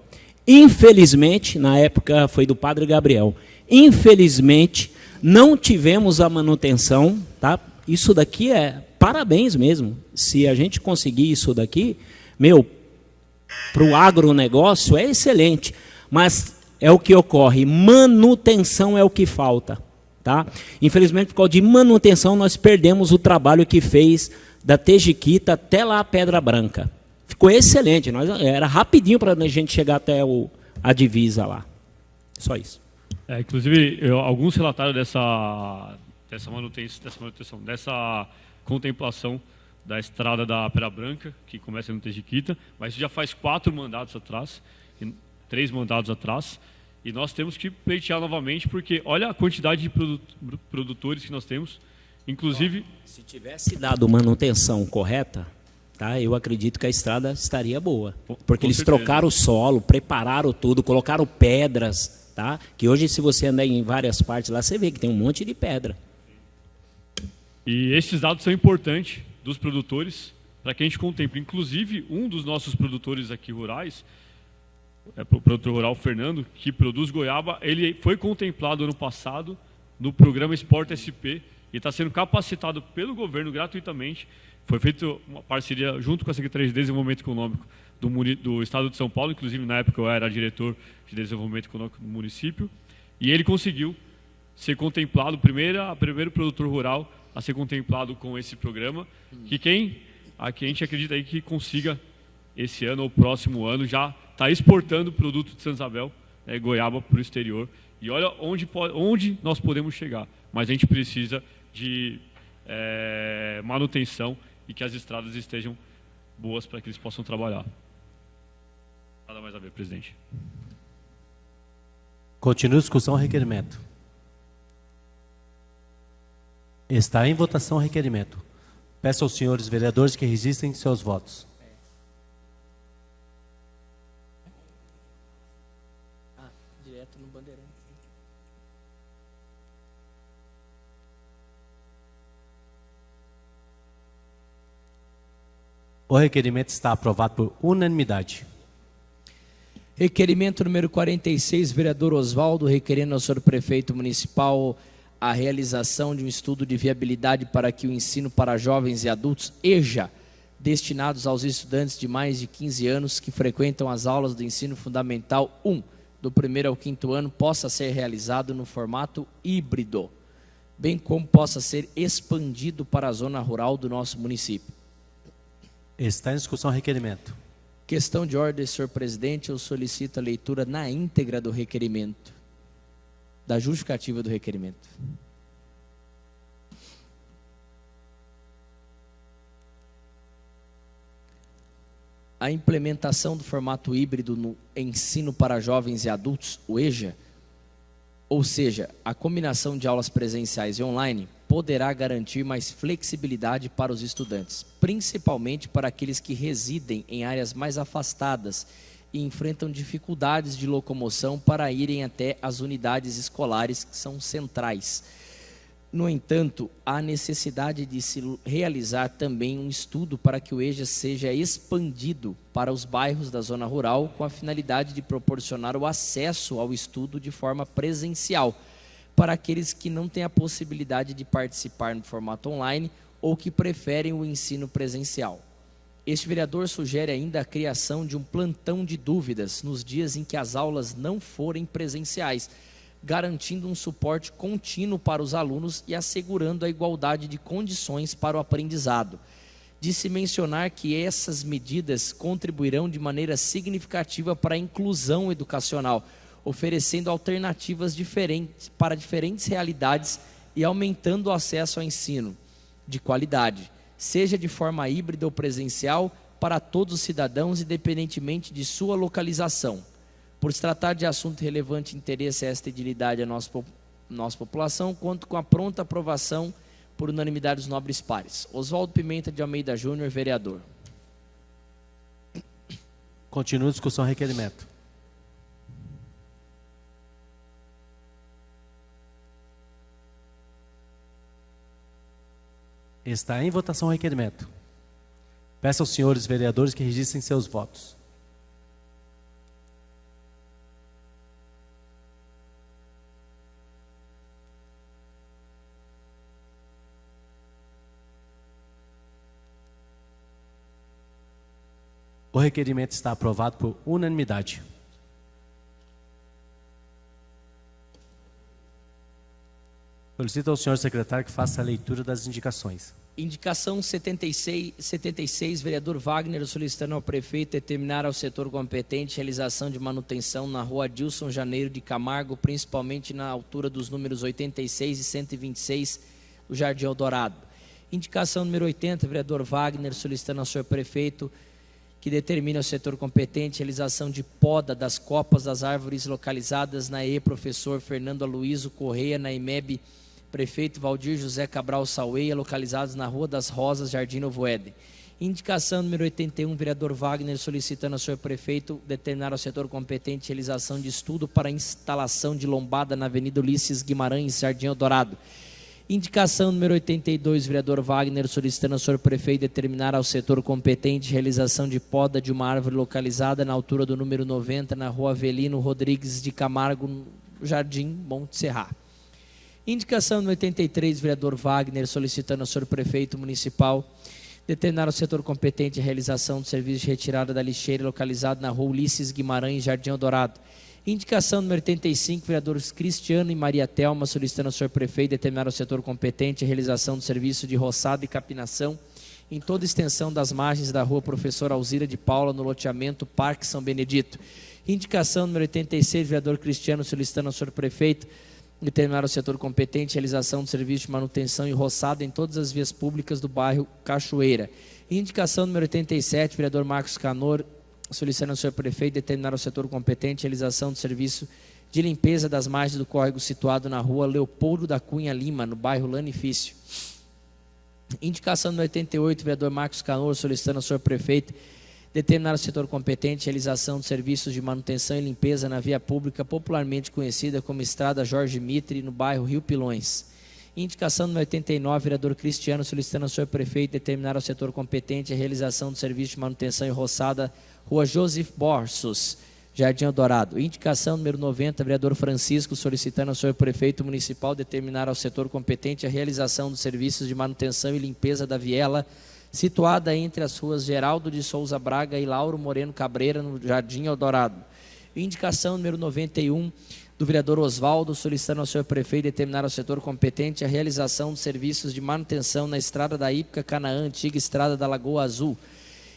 Infelizmente, na época foi do Padre Gabriel, infelizmente não tivemos a manutenção, tá? Isso daqui é parabéns mesmo. Se a gente conseguir isso daqui, para o agronegócio é excelente, mas é o que ocorre, manutenção é o que falta. Tá? Infelizmente, por causa de manutenção, nós perdemos o trabalho que fez da Teijiquita até lá a Pedra Branca. Ficou excelente, era rapidinho para a gente chegar até a divisa lá. Só isso. Inclusive, alguns relataram dessa contemplação da estrada da Pedra Branca, que começa no Teijiquita, mas isso já faz 4 mandatos atrás, 3 mandatos atrás, e nós temos que pleitear novamente, porque olha a quantidade de produtores que nós temos, inclusive... Se tivesse dado manutenção correta, tá, eu acredito que a estrada estaria boa, porque eles trocaram o solo, prepararam tudo, colocaram pedras, tá, que hoje se você andar em várias partes lá, você vê que tem um monte de pedra. E esses dados são importantes dos produtores, para que a gente contemple. Inclusive, um dos nossos produtores aqui rurais, o produtor rural Fernando, que produz goiaba, ele foi contemplado ano passado no programa Sport SP e está sendo capacitado pelo governo gratuitamente. Foi feita uma parceria junto com a Secretaria de Desenvolvimento Econômico do Estado de São Paulo, inclusive na época eu era diretor de Desenvolvimento Econômico do município, e ele conseguiu ser contemplado, primeiro produtor rural a ser contemplado com esse programa, que a gente acredita aí que consiga esse ano ou próximo ano já está exportando produto de Santa Isabel, goiaba, para o exterior. E olha onde nós podemos chegar. Mas a gente precisa de manutenção e que as estradas estejam boas para que eles possam trabalhar. Nada mais a ver, presidente. Continua a discussão, requerimento. Está em votação o requerimento. Peço aos senhores vereadores que registrem seus votos. Direto no bandeirão. O requerimento está aprovado por unanimidade. Requerimento número 46, vereador Osvaldo, requerendo ao senhor prefeito municipal a realização de um estudo de viabilidade para que o ensino para jovens e adultos, EJA, destinados aos estudantes de mais de 15 anos que frequentam as aulas do ensino fundamental 1, do 1º ao 5º ano, possa ser realizado no formato híbrido, bem como possa ser expandido para a zona rural do nosso município. Está em discussão o requerimento. Questão de ordem, senhor presidente, eu solicito a leitura na íntegra do requerimento, da justificativa do requerimento. A implementação do formato híbrido no ensino para jovens e adultos, o EJA, ou seja, a combinação de aulas presenciais e online, poderá garantir mais flexibilidade para os estudantes, principalmente para aqueles que residem em áreas mais afastadas e enfrentam dificuldades de locomoção para irem até as unidades escolares que são centrais. No entanto, há necessidade de se realizar também um estudo para que o EJA seja expandido para os bairros da zona rural, com a finalidade de proporcionar o acesso ao estudo de forma presencial, para aqueles que não têm a possibilidade de participar no formato online ou que preferem o ensino presencial. Este vereador sugere ainda a criação de um plantão de dúvidas nos dias em que as aulas não forem presenciais, garantindo um suporte contínuo para os alunos e assegurando a igualdade de condições para o aprendizado. De se mencionar que essas medidas contribuirão de maneira significativa para a inclusão educacional, oferecendo alternativas diferentes para diferentes realidades e aumentando o acesso ao ensino de qualidade, seja de forma híbrida ou presencial, para todos os cidadãos, independentemente de sua localização. Por se tratar de assunto relevante de interesse a esta edilidade à nossa população, conto com a pronta aprovação por unanimidade dos nobres pares. Oswaldo Pimenta de Almeida Júnior, vereador. Continua a discussão, requerimento. Está em votação o requerimento. Peço aos senhores vereadores que registrem seus votos. O requerimento está aprovado por unanimidade. Solicito ao senhor secretário que faça a leitura das indicações. Indicação 76, vereador Wagner, solicitando ao prefeito determinar ao setor competente realização de manutenção na rua Adilson Janeiro de Camargo, principalmente na altura dos números 86 e 126 do Jardim Eldorado. Indicação número 80, vereador Wagner, solicitando ao senhor prefeito que determine ao setor competente realização de poda das copas das árvores localizadas na E. Professor Fernando Aloysio Correia, na IMEB Prefeito Valdir José Cabral Saueia, localizados na Rua das Rosas, Jardim Novo Éden. Indicação número 81, vereador Wagner, solicitando ao senhor prefeito determinar ao setor competente realização de estudo para instalação de lombada na Avenida Ulisses Guimarães, Jardim Eldorado. Indicação número 82, vereador Wagner, solicitando ao senhor prefeito determinar ao setor competente realização de poda de uma árvore localizada na altura do número 90, na Rua Avelino Rodrigues de Camargo, no Jardim Monte Serra. Indicação número 83, vereador Wagner, solicitando ao senhor prefeito municipal determinar ao setor competente a realização do serviço de retirada da lixeira localizado na Rua Ulisses Guimarães, Jardim Eldorado. Indicação número 85, vereadores Cristiano e Maria Telma, solicitando ao senhor prefeito determinar ao setor competente a realização do serviço de roçado e capinação em toda a extensão das margens da Rua Professor Alzira de Paula, no loteamento Parque São Benedito. Indicação número 86, vereador Cristiano, solicitando ao senhor prefeito determinar ao setor competente a realização do serviço de manutenção e roçado em todas as vias públicas do bairro Cachoeira. Indicação número 87, vereador Marcos Canor, solicitando ao senhor prefeito determinar ao setor competente a realização do serviço de limpeza das margens do córrego situado na Rua Leopoldo da Cunha Lima, no bairro Lanifício. Indicação número 88, vereador Marcos Canor, solicitando ao senhor prefeito determinar ao setor competente a realização de serviços de manutenção e limpeza na via pública popularmente conhecida como Estrada Jorge Mitre, no bairro Rio Pilões. Indicação número 89, vereador Cristiano, solicitando ao senhor prefeito determinar ao setor competente a realização do serviço de manutenção e roçada Rua Joseph Borsos, Jardim Eldorado. Indicação número 90, vereador Francisco, solicitando ao senhor prefeito municipal determinar ao setor competente a realização dos serviços de manutenção e limpeza da viela situada entre as ruas Geraldo de Souza Braga e Lauro Moreno Cabreira, no Jardim Eldorado. Indicação número 91, do vereador Oswaldo, solicitando ao senhor prefeito determinar ao setor competente a realização de serviços de manutenção na estrada da Ípica Canaã, antiga estrada da Lagoa Azul.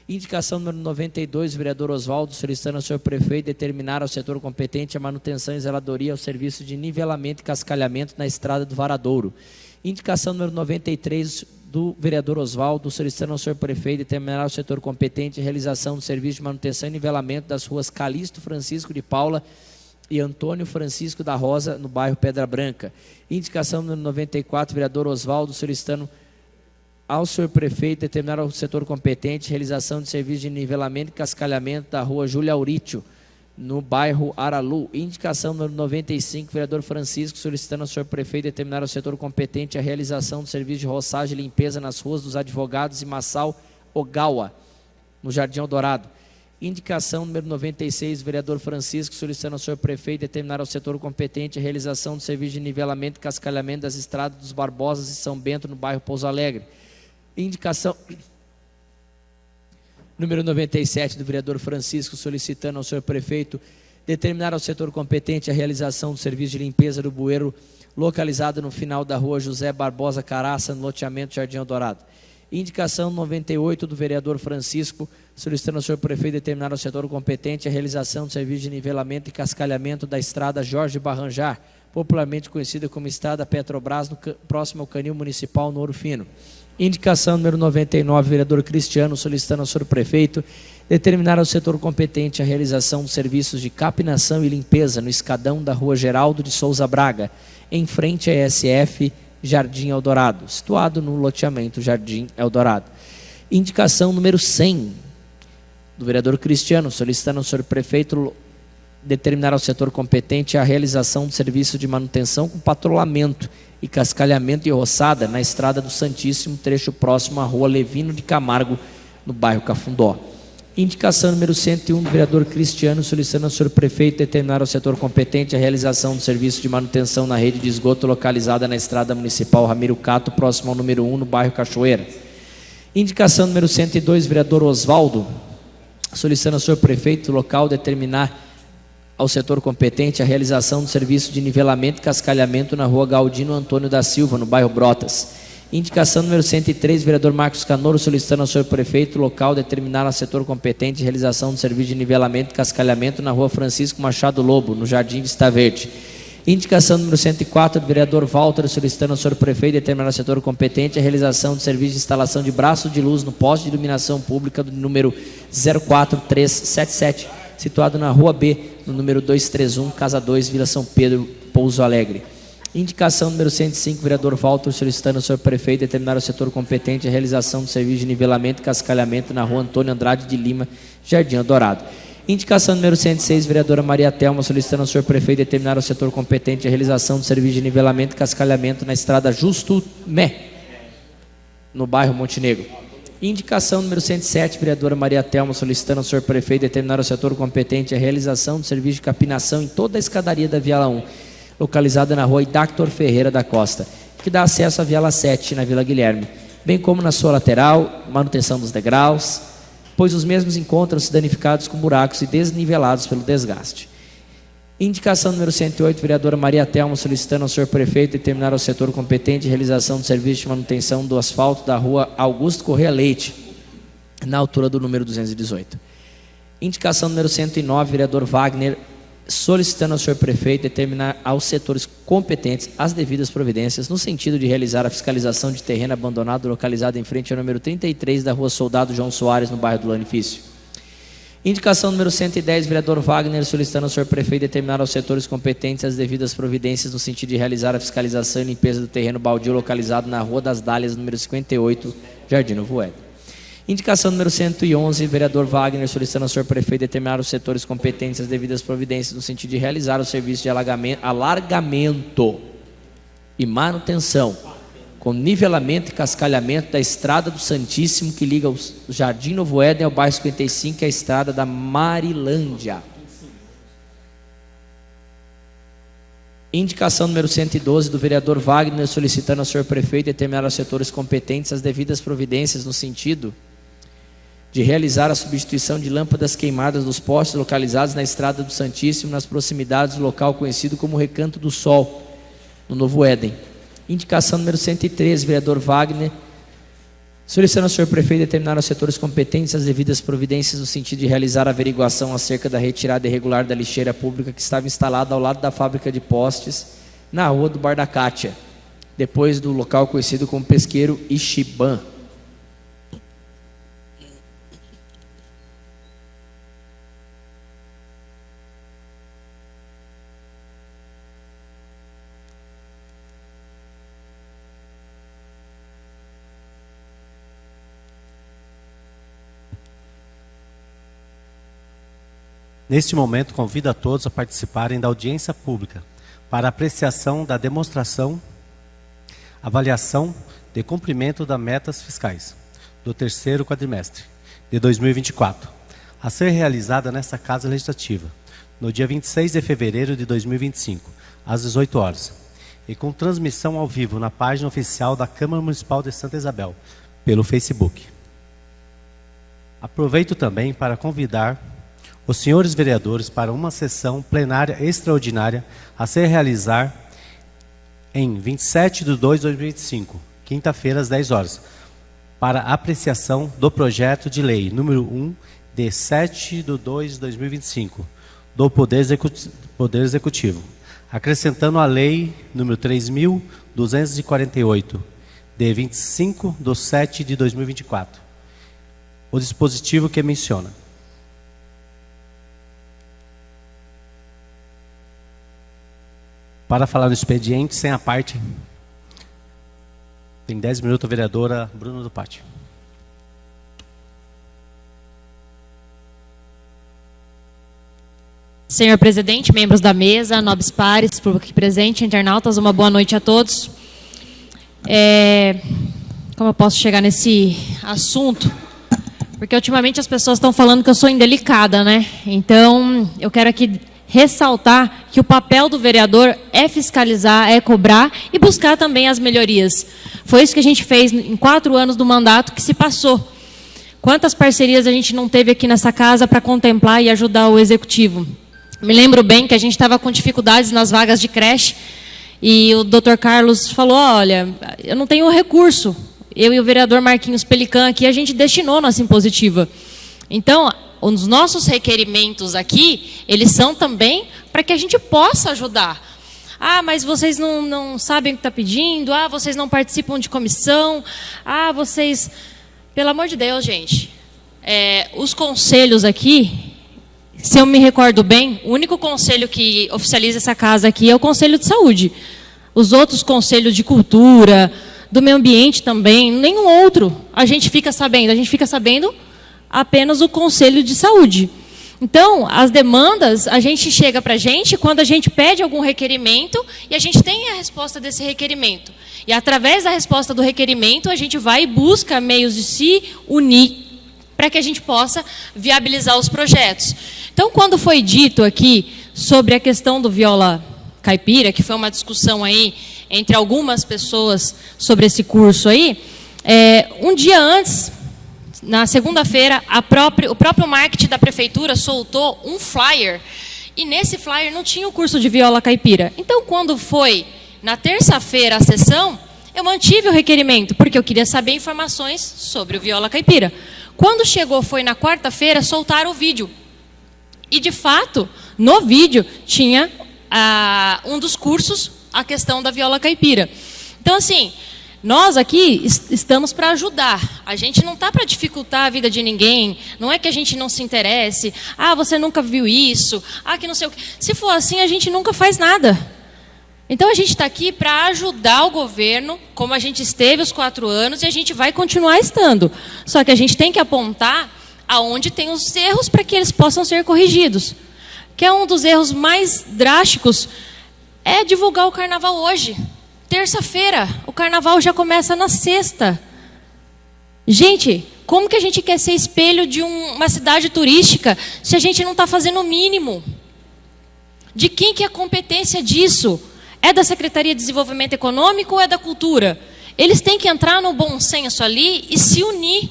Indicação número 92, vereador Oswaldo, solicitando ao senhor prefeito determinar ao setor competente a manutenção e zeladoria ao serviço de nivelamento e cascalhamento na estrada do Varadouro. Indicação número 93, do vereador Oswaldo, solicitando ao senhor prefeito determinar ao setor competente a realização do serviço de manutenção e nivelamento das ruas Calixto Francisco de Paula e Antônio Francisco da Rosa, no bairro Pedra Branca. Indicação número 94, vereador Oswaldo, solicitando ao senhor prefeito determinar ao setor competente realização de serviço de nivelamento e cascalhamento da rua Júlia Aurítio, no bairro Aralu. Indicação número 95, vereador Francisco, solicitando ao senhor prefeito determinar ao setor competente a realização do serviço de roçagem e limpeza nas ruas dos Advogados e Massal Ogawa, no Jardim Eldorado. Indicação número 96, vereador Francisco, solicitando ao senhor prefeito determinar ao setor competente a realização do serviço de nivelamento e cascalhamento das estradas dos Barbosas e São Bento, no bairro Pouso Alegre. Indicação número 97, do vereador Francisco, solicitando ao senhor prefeito determinar ao setor competente a realização do serviço de limpeza do bueiro localizado no final da rua José Barbosa Caraça, no loteamento Jardim Eldorado. Indicação 98, do vereador Francisco, solicitando ao senhor prefeito determinar ao setor competente a realização do serviço de nivelamento e cascalhamento da estrada Jorge Barranjar, popularmente conhecida como Estrada Petrobras, próximo ao Canil Municipal, no Ouro Fino. Indicação número 99, vereador Cristiano, solicitando ao senhor prefeito determinar ao setor competente a realização de serviços de capinação e limpeza no escadão da rua Geraldo de Souza Braga, em frente à ESF Jardim Eldorado, situado no loteamento Jardim Eldorado. Indicação número 100, do vereador Cristiano, solicitando ao senhor prefeito determinar ao setor competente a realização do serviço de manutenção com patrulhamento e cascalhamento e roçada na estrada do Santíssimo, trecho próximo à rua Levino de Camargo, no bairro Cafundó. Indicação número 101, do vereador Cristiano, solicitando ao senhor prefeito determinar ao setor competente a realização do serviço de manutenção na rede de esgoto localizada na estrada municipal Ramiro Cato, próximo ao número 1, no bairro Cachoeira. Indicação número 102, vereador Osvaldo, solicitando ao senhor prefeito local determinar ao setor competente a realização do serviço de nivelamento e cascalhamento na rua Galdino Antônio da Silva, no bairro Brotas. Indicação número 103, vereador Marcos Canoro, solicitando ao senhor prefeito local determinar ao setor competente a realização do serviço de nivelamento e cascalhamento na rua Francisco Machado Lobo, no Jardim Vista Verde. Indicação número 104, do vereador Walter, solicitando ao senhor prefeito determinar ao setor competente a realização do serviço de instalação de braço de luz no poste de iluminação pública do número 04377, situado na rua B, no número 231, Casa 2, Vila São Pedro, Pouso Alegre. Indicação número 105, vereador Walter, solicitando ao senhor prefeito determinar ao setor competente a realização do serviço de nivelamento e cascalhamento na rua Antônio Andrade de Lima, Jardim Eldorado. Indicação número 106, vereadora Maria Thelma, solicitando ao senhor prefeito determinar ao setor competente a realização do serviço de nivelamento e cascalhamento na estrada Justo Mé, no bairro Montenegro. Indicação número 107, vereadora Maria Thelma, solicitando ao senhor prefeito determinar ao setor competente a realização do serviço de capinação em toda a escadaria da Viala 1, localizada na rua Idactor Ferreira da Costa, que dá acesso à Viala 7, na Vila Guilherme, bem como na sua lateral, manutenção dos degraus, pois os mesmos encontram-se danificados com buracos e desnivelados pelo desgaste. Indicação número 108, vereadora Maria Thelma, solicitando ao senhor prefeito determinar ao setor competente a realização do serviço de manutenção do asfalto da rua Augusto Corrêa Leite, na altura do número 218. Indicação número 109, vereador Wagner, solicitando ao senhor prefeito determinar aos setores competentes as devidas providências no sentido de realizar a fiscalização de terreno abandonado localizado em frente ao número 33 da rua Soldado João Soares, no bairro do Lanifício. Indicação número 110, vereador Wagner, solicitando ao senhor prefeito determinar aos setores competentes as devidas providências no sentido de realizar a fiscalização e limpeza do terreno baldio localizado na Rua das Dálias, número 58, Jardim Novo Éden. Indicação número 111, vereador Wagner, solicitando ao senhor prefeito determinar os setores competentes as devidas providências no sentido de realizar o serviço de alargamento e manutenção, com nivelamento e cascalhamento da estrada do Santíssimo, que liga o Jardim Novo Éden ao bairro 55, que é a estrada da Marilândia. Indicação número 112, do vereador Wagner, solicitando ao senhor prefeito determinar aos setores competentes as devidas providências no sentido de realizar a substituição de lâmpadas queimadas dos postes localizados na estrada do Santíssimo, nas proximidades do local conhecido como Recanto do Sol, no Novo Éden. Indicação número 113, vereador Wagner, solicitando ao senhor prefeito determinar aos setores competentes as devidas providências no sentido de realizar a averiguação acerca da retirada irregular da lixeira pública que estava instalada ao lado da fábrica de postes, na rua do Bar da Cátia, depois do local conhecido como Pesqueiro Ichiban. Neste momento, convido a todos a participarem da audiência pública para apreciação da demonstração, avaliação de cumprimento das metas fiscais do terceiro quadrimestre de 2024, a ser realizada nesta Casa Legislativa, no dia 26 de fevereiro de 2025, às 18 horas, e com transmissão ao vivo na página oficial da Câmara Municipal de Santa Isabel, pelo Facebook. Aproveito também para convidar os senhores vereadores para uma sessão plenária extraordinária a ser realizar em 27 de 2 de 2025, quinta-feira, às 10 horas, para apreciação do projeto de lei número 1, de 7 de 2 de 2025, do Poder Executivo, acrescentando a lei número 3.248, de 25 de 7 de 2024, o dispositivo que menciona. Para falar no expediente, sem a parte, tem 10 minutos a vereadora Bruna do Pátio. Senhor presidente, membros da mesa, nobres pares, público aqui presente, internautas, uma boa noite a todos. Como eu posso chegar nesse assunto? Porque ultimamente as pessoas estão falando que eu sou indelicada, né? Então, eu quero aqui ressaltar que o papel do vereador é fiscalizar, é cobrar e buscar também as melhorias. Foi isso que a gente fez em 4 anos do mandato que se passou. Quantas parcerias a gente não teve aqui nessa casa para contemplar e ajudar o executivo? Me lembro bem que a gente estava com dificuldades nas vagas de creche e o doutor Carlos falou, olha, eu não tenho recurso. Eu e o vereador Marquinhos Pelican aqui, a gente destinou nossa impositiva. Então, os nossos requerimentos aqui, eles são também para que a gente possa ajudar. Ah, mas vocês não sabem o que está pedindo. Ah, vocês não participam de comissão. Ah, vocês... Pelo amor de Deus, gente. Os conselhos aqui, se eu me recordo bem, o único conselho que oficializa essa casa aqui é o Conselho de Saúde. Os outros conselhos de cultura, do meio ambiente também, nenhum outro a gente fica sabendo. A gente fica sabendo apenas o Conselho de Saúde. Então, as demandas, a gente chega para a gente quando a gente pede algum requerimento e a gente tem a resposta desse requerimento. E através da resposta do requerimento, a gente vai e busca meios de se unir para que a gente possa viabilizar os projetos. Então, quando foi dito aqui sobre a questão do viola caipira, que foi uma discussão aí entre algumas pessoas sobre esse curso aí, um dia antes, na segunda-feira, o próprio marketing da prefeitura soltou um flyer, e nesse flyer não tinha o curso de viola caipira. Então, quando foi na terça-feira a sessão, eu mantive o requerimento, porque eu queria saber informações sobre o viola caipira. Quando chegou, foi na quarta-feira, soltaram o vídeo. E, de fato, no vídeo tinha um dos cursos, a questão da viola caipira. Então, assim, nós aqui estamos para ajudar. A gente não está para dificultar a vida de ninguém. Não é que a gente não se interesse. Ah, você nunca viu isso. Ah, que não sei o quê. Se for assim, a gente nunca faz nada. Então, a gente está aqui para ajudar o governo, como a gente esteve os 4 anos, e a gente vai continuar estando. Só que a gente tem que apontar aonde tem os erros para que eles possam ser corrigidos. Que é um dos erros mais drásticos, é divulgar o carnaval hoje. Terça-feira, o carnaval já começa na sexta. Gente, como que a gente quer ser espelho de uma cidade turística se a gente não está fazendo o mínimo? De quem que é a competência disso? É da Secretaria de Desenvolvimento Econômico ou é da Cultura? Eles têm que entrar no bom senso ali e se unir.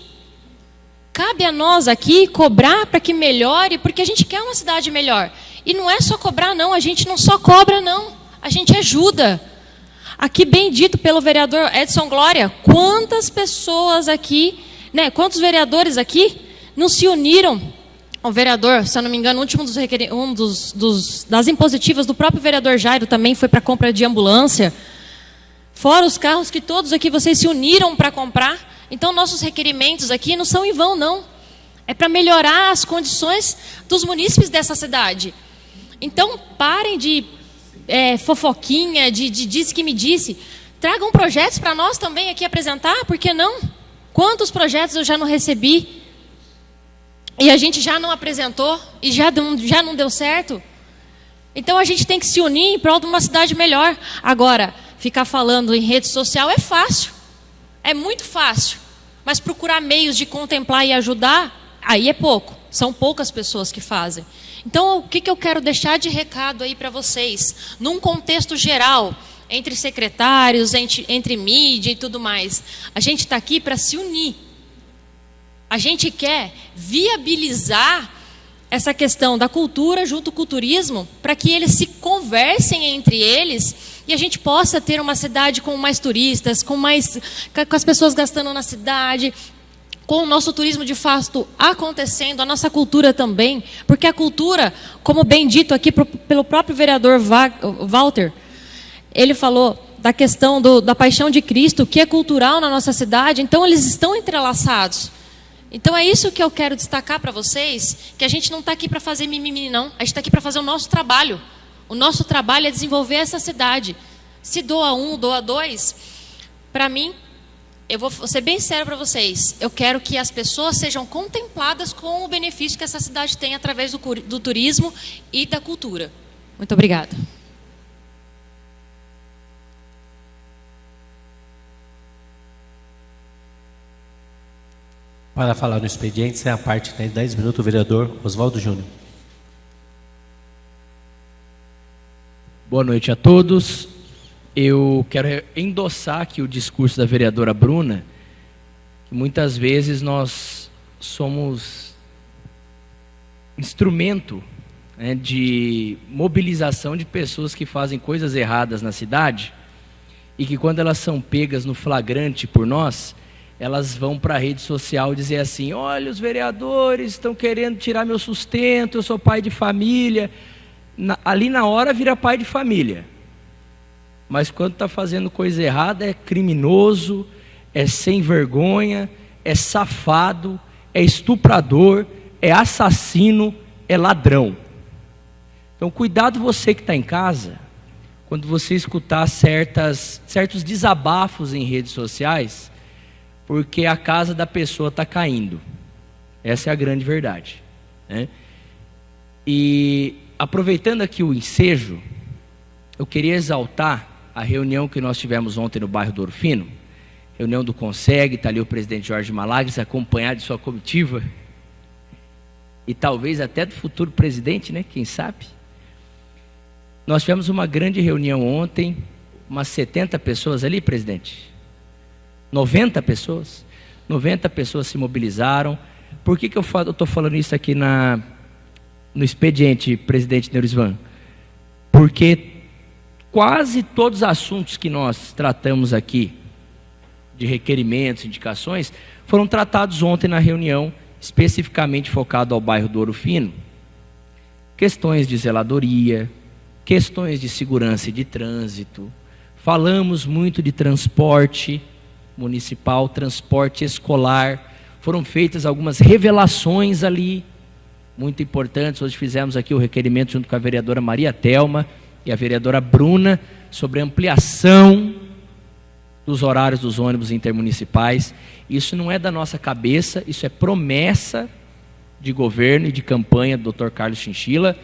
Cabe a nós aqui cobrar para que melhore, porque a gente quer uma cidade melhor. E não é só cobrar, não. A gente não só cobra, não. A gente ajuda. Aqui, bem dito pelo vereador Edson Glória, quantas pessoas aqui, né, quantos vereadores aqui não se uniram? O vereador, se eu não me engano, das impositivas do próprio vereador Jairo também foi para compra de ambulância. Fora os carros que todos aqui vocês se uniram para comprar. Então, nossos requerimentos aqui não são em vão, não. É para melhorar as condições dos munícipes dessa cidade. Então, parem de fofoquinha, de disse que me disse. Tragam projetos para nós também aqui apresentar, por que não? Quantos projetos eu já não recebi? e a gente já não apresentou e já não deu certo. Então a gente tem que se unir em prol de uma cidade melhor. Agora, ficar falando em rede social é fácil, é muito fácil, mas procurar meios de contemplar e ajudar, aí é pouco, são poucas pessoas que fazem. Então, o que eu quero deixar de recado aí para vocês, num contexto geral, entre secretários, entre mídia e tudo mais, a gente está aqui para se unir. A gente quer viabilizar essa questão da cultura junto com o turismo, para que eles se conversem entre eles e a gente possa ter uma cidade com mais turistas, com as pessoas gastando na cidade, com o nosso turismo de fato acontecendo, a nossa cultura também, porque a cultura, como bem dito aqui pelo próprio vereador Walter, ele falou da questão da paixão de Cristo, que é cultural na nossa cidade, então eles estão entrelaçados. Então é isso que eu quero destacar para vocês, que a gente não está aqui para fazer mimimi não, a gente está aqui para fazer o nosso trabalho. O nosso trabalho é desenvolver essa cidade. Se doa um, doa dois, para mim, eu vou ser bem sério para vocês, eu quero que as pessoas sejam contempladas com o benefício que essa cidade tem através do turismo e da cultura. Muito obrigada. Para falar no expediente, sem a parte de 10 minutos, o vereador Oswaldo Júnior. Boa noite a todos. Eu quero endossar aqui o discurso da vereadora Bruna, que muitas vezes nós somos instrumento, né, de mobilização de pessoas que fazem coisas erradas na cidade e que quando elas são pegas no flagrante por nós, elas vão para a rede social dizer assim: olha, os vereadores estão querendo tirar meu sustento, eu sou pai de família. Ali na hora vira pai de família. Mas quando está fazendo coisa errada é criminoso, é sem vergonha, é safado, é estuprador, é assassino, é ladrão. Então cuidado você que está em casa, quando você escutar certos desabafos em redes sociais, porque a casa da pessoa está caindo. Essa é a grande verdade, né? E aproveitando aqui o ensejo, eu queria exaltar a reunião que nós tivemos ontem no bairro do Ouro Fino, reunião do Conseg, está ali o presidente Jorge Malagres, acompanhado de sua comitiva, e talvez até do futuro presidente, né? Quem sabe? Nós tivemos uma grande reunião ontem, umas 70 pessoas ali, presidente. 90 pessoas? 90 pessoas se mobilizaram. Por que eu estou falando isso aqui no expediente, presidente Neurisvan? Porque quase todos os assuntos que nós tratamos aqui, de requerimentos, indicações, foram tratados ontem na reunião, especificamente focado ao bairro do Ouro Fino. Questões de zeladoria, questões de segurança e de trânsito, falamos muito de transporte municipal, transporte escolar, foram feitas algumas revelações ali, muito importantes. Hoje fizemos aqui o requerimento junto com a vereadora Maria Thelma e a vereadora Bruna, sobre ampliação dos horários dos ônibus intermunicipais. Isso não é da nossa cabeça, isso é promessa de governo e de campanha do Dr. Carlos Chinchilla,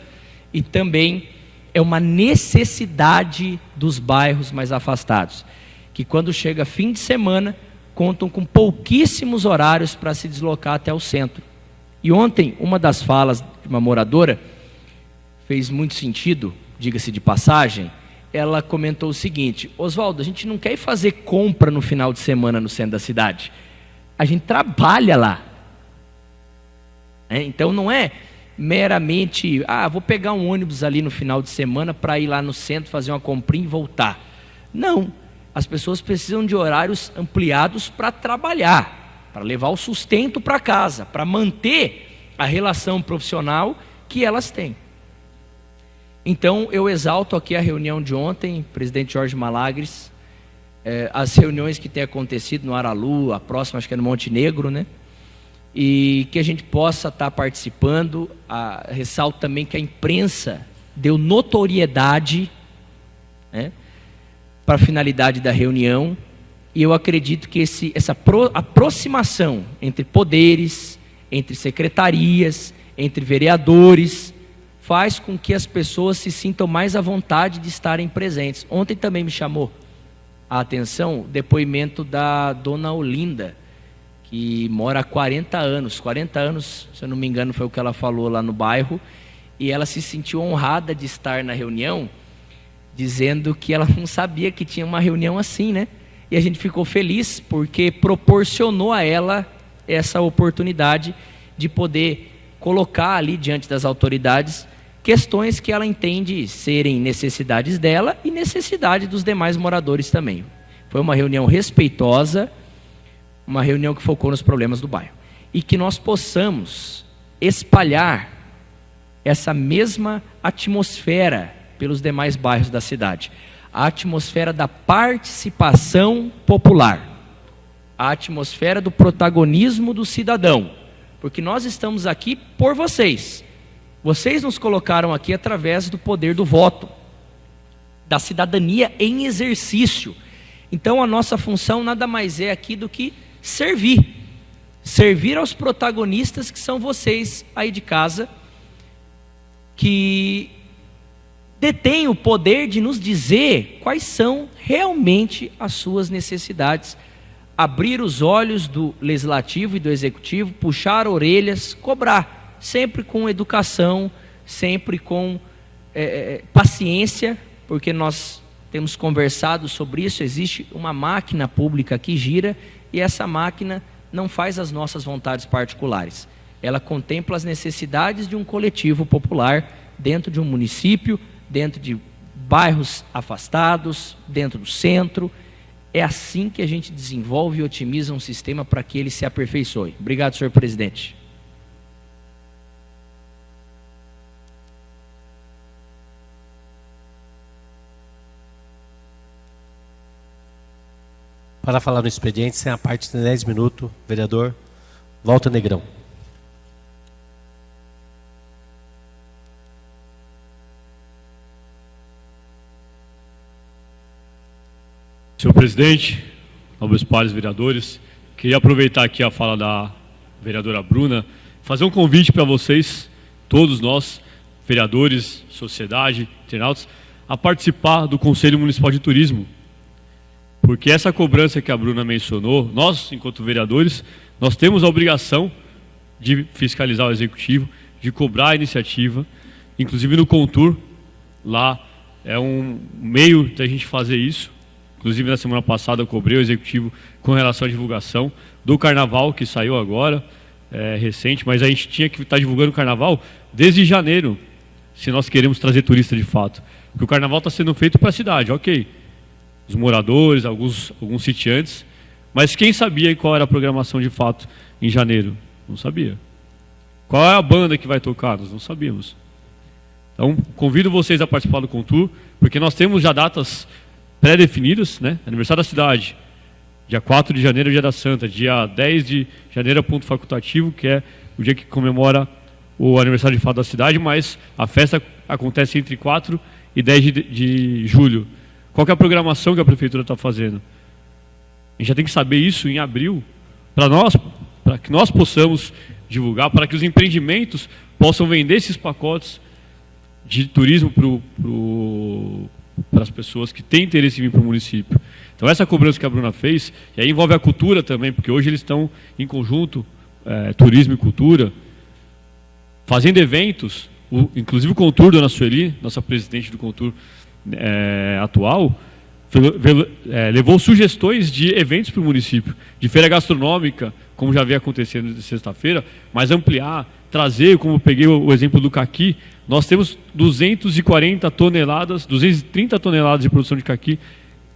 e também é uma necessidade dos bairros mais afastados, que quando chega fim de semana, contam com pouquíssimos horários para se deslocar até o centro. E ontem, uma das falas de uma moradora fez muito sentido, diga-se de passagem. Ela comentou o seguinte: Oswaldo, a gente não quer ir fazer compra no final de semana no centro da cidade, a gente trabalha lá. Então não é meramente, vou pegar um ônibus ali no final de semana para ir lá no centro fazer uma comprinha e voltar. Não. As pessoas precisam de horários ampliados para trabalhar, para levar o sustento para casa, para manter a relação profissional que elas têm. Então, eu exalto aqui a reunião de ontem, presidente Jorge Malagres, as reuniões que têm acontecido no Aralu, a próxima acho que é no Monte Negro, né? E que a gente possa estar participando. Ressalto também que a imprensa deu notoriedade, né, para a finalidade da reunião, e eu acredito que essa aproximação entre poderes, entre secretarias, entre vereadores, faz com que as pessoas se sintam mais à vontade de estarem presentes. Ontem também me chamou a atenção o depoimento da dona Olinda, que mora há 40 anos, se eu não me engano foi o que ela falou lá no bairro, e ela se sentiu honrada de estar na reunião, dizendo que ela não sabia que tinha uma reunião assim, né? E a gente ficou feliz porque proporcionou a ela essa oportunidade de poder colocar ali diante das autoridades questões que ela entende serem necessidades dela e necessidade dos demais moradores também. Foi uma reunião respeitosa, uma reunião que focou nos problemas do bairro. E que nós possamos espalhar essa mesma atmosfera pelos demais bairros da cidade. A atmosfera da participação popular. A atmosfera do protagonismo do cidadão. Porque nós estamos aqui por vocês. Vocês nos colocaram aqui através do poder do voto, da cidadania em exercício. Então a nossa função nada mais é aqui do que servir. Servir aos protagonistas que são vocês aí de casa, que detêm o poder de nos dizer quais são realmente as suas necessidades. Abrir os olhos do legislativo e do executivo, puxar orelhas, cobrar, sempre com educação, sempre com paciência, porque nós temos conversado sobre isso. Existe uma máquina pública que gira e essa máquina não faz as nossas vontades particulares. Ela contempla as necessidades de um coletivo popular dentro de um município, dentro de bairros afastados, dentro do centro. É assim que a gente desenvolve e otimiza um sistema para que ele se aperfeiçoe. Obrigado, senhor presidente. Para falar no expediente, sem a parte de 10 minutos, vereador Walter Negrão. Senhor presidente, nobres pares vereadores, queria aproveitar aqui a fala da vereadora Bruna, fazer um convite para vocês, todos nós, vereadores, sociedade, internautas, a participar do Conselho Municipal de Turismo. Porque essa cobrança que a Bruna mencionou, nós, enquanto vereadores, nós temos a obrigação de fiscalizar o executivo, de cobrar a iniciativa, inclusive no Contur, lá é um meio da gente fazer isso. Inclusive, na semana passada, eu cobrei o executivo com relação à divulgação do carnaval, que saiu agora, recente, mas a gente tinha que estar divulgando o carnaval desde janeiro, se nós queremos trazer turista de fato. Porque o carnaval está sendo feito para a cidade, ok. Os moradores, alguns sitiantes, mas quem sabia qual era a programação de fato em janeiro? Não sabia. Qual é a banda que vai tocar? Nós não sabíamos. Então, convido vocês a participar do Contur, porque nós temos já datas pré-definidas, né? Aniversário da cidade, dia 4 de janeiro, dia da Santa, dia 10 de janeiro é ponto facultativo, que é o dia que comemora o aniversário de fato da cidade, mas a festa acontece entre 4 e 10 de julho. Qual que é a programação que a prefeitura está fazendo? A gente já tem que saber isso em abril, para que nós possamos divulgar, para que os empreendimentos possam vender esses pacotes de turismo para as pessoas que têm interesse em vir para o município. Então essa cobrança que a Bruna fez, e aí envolve a cultura também, porque hoje eles estão em conjunto, turismo e cultura, fazendo eventos, inclusive o Contur, dona Sueli, nossa presidente do Contur atual, levou sugestões de eventos para o município, de feira gastronômica, como já vem acontecendo de sexta-feira, mas ampliar, trazer, como eu peguei o exemplo do caqui, nós temos 230 toneladas de produção de caqui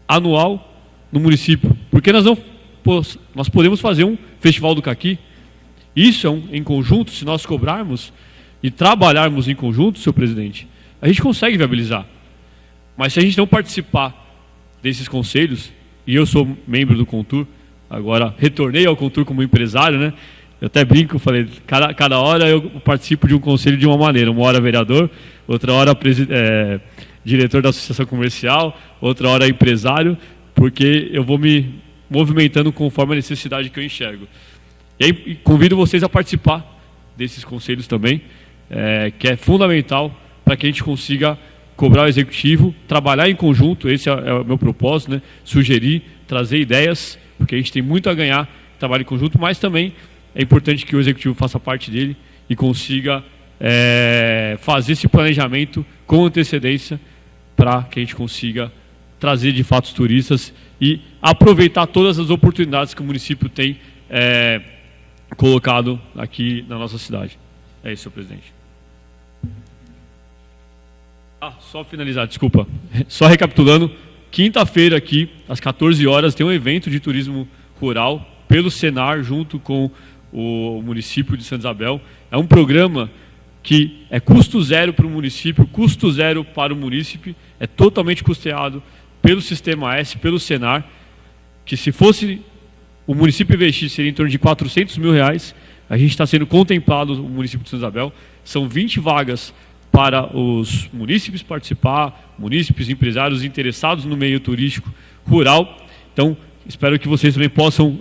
anual no município. Porque nós podemos fazer um festival do caqui. Isso em conjunto, se nós cobrarmos e trabalharmos em conjunto, senhor presidente, a gente consegue viabilizar. Mas se a gente não participar desses conselhos, e eu sou membro do Contur, agora retornei ao Contur como empresário, né? Eu até brinco, falei, cada hora eu participo de um conselho de uma maneira. Uma hora vereador, outra hora diretor da associação comercial, outra hora empresário, porque eu vou me movimentando conforme a necessidade que eu enxergo. E convido vocês a participar desses conselhos também, que é fundamental para que a gente consiga cobrar o executivo, trabalhar em conjunto. Esse é o meu propósito, né? Sugerir, trazer ideias, porque a gente tem muito a ganhar, trabalho em conjunto, mas também é importante que o executivo faça parte dele e consiga fazer esse planejamento com antecedência para que a gente consiga trazer de fato os turistas e aproveitar todas as oportunidades que o município tem colocado aqui na nossa cidade. É isso, senhor presidente. Só finalizar, desculpa. Só recapitulando, quinta-feira aqui, às 14 horas, tem um evento de turismo rural pelo Senar, junto com o município de Santa Isabel. É um programa que é custo zero para o município, custo zero para o munícipe, é totalmente custeado pelo Sistema S, pelo Senar, que se fosse o município investir seria em torno de R$400 mil. A gente está sendo contemplado, o município de Santa Isabel, são 20 vagas para os munícipes participar, munícipes, empresários interessados no meio turístico rural. Então, espero que vocês também possam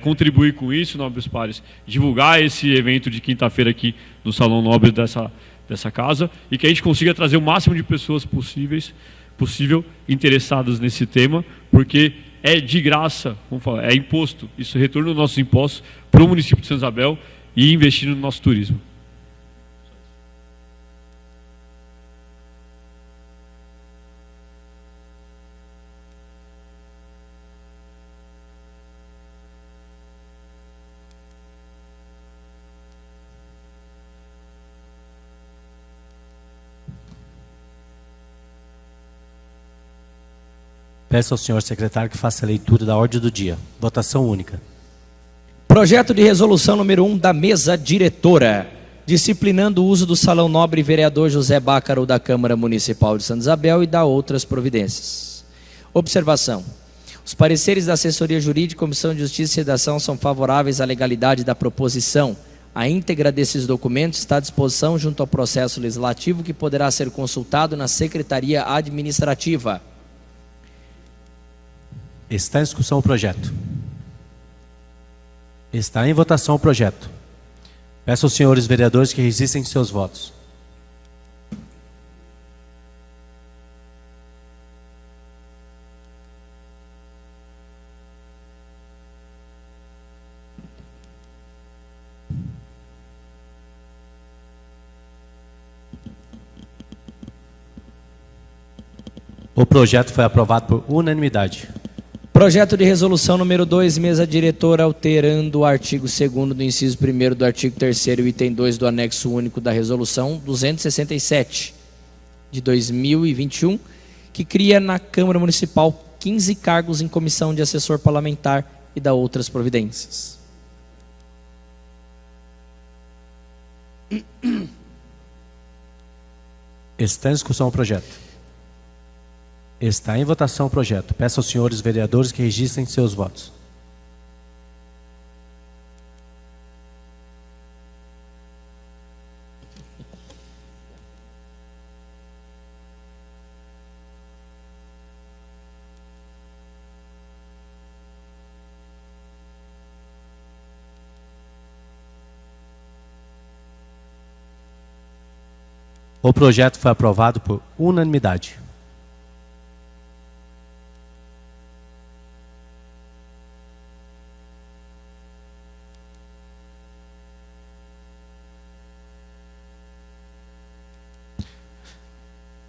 contribuir com isso, nobres pares, divulgar esse evento de quinta-feira aqui no Salão Nobre dessa casa, e que a gente consiga trazer o máximo de pessoas possível interessadas nesse tema, porque é de graça, vamos falar, é imposto, isso retorna os nossos impostos para o município de Santa Isabel e investir no nosso turismo. Peço ao senhor secretário que faça a leitura da ordem do dia. Votação única. Projeto de resolução número 1 da mesa diretora, disciplinando o uso do Salão Nobre vereador José Bácaro da Câmara Municipal de Santa Isabel e da outras providências. Observação. Os pareceres da assessoria jurídica, Comissão de Justiça e Redação são favoráveis à legalidade da proposição. A íntegra desses documentos está à disposição junto ao processo legislativo, que poderá ser consultado na Secretaria Administrativa. Está em discussão o projeto. Está em votação o projeto. Peço aos senhores vereadores que registrem seus votos. O projeto foi aprovado por unanimidade. Projeto de resolução número 2, mesa diretora, alterando o artigo 2º do inciso 1º do artigo 3º, item 2 do anexo único da resolução 267 de 2021, que cria na Câmara Municipal 15 cargos em comissão de assessor parlamentar e da outras providências. Está em discussão o projeto. Está em votação o projeto. Peço aos senhores vereadores que registrem seus votos. O projeto foi aprovado por unanimidade.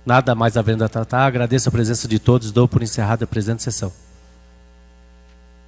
Nada mais havendo a tratar, agradeço a presença de todos e dou por encerrada a presente sessão.